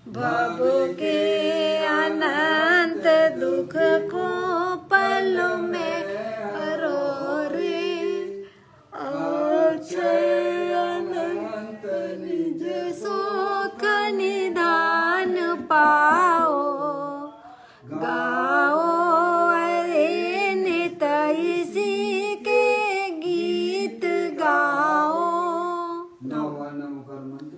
भव के अनंत दुख को पल में हरो रे, अक्षय अनंत निज सुख निधान पाओ, गाओ अरे नित इसी के गीत गाओ। नवकर मंत्र।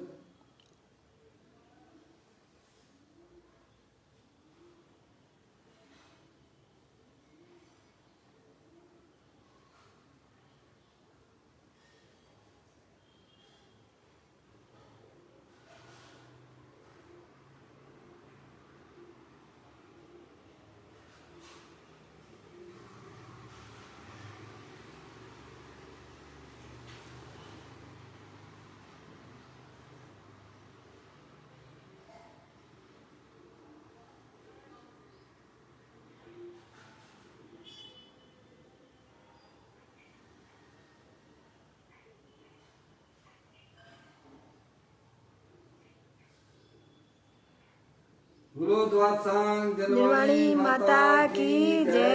गुरु द्वादशांग जनवाणी माता की जय।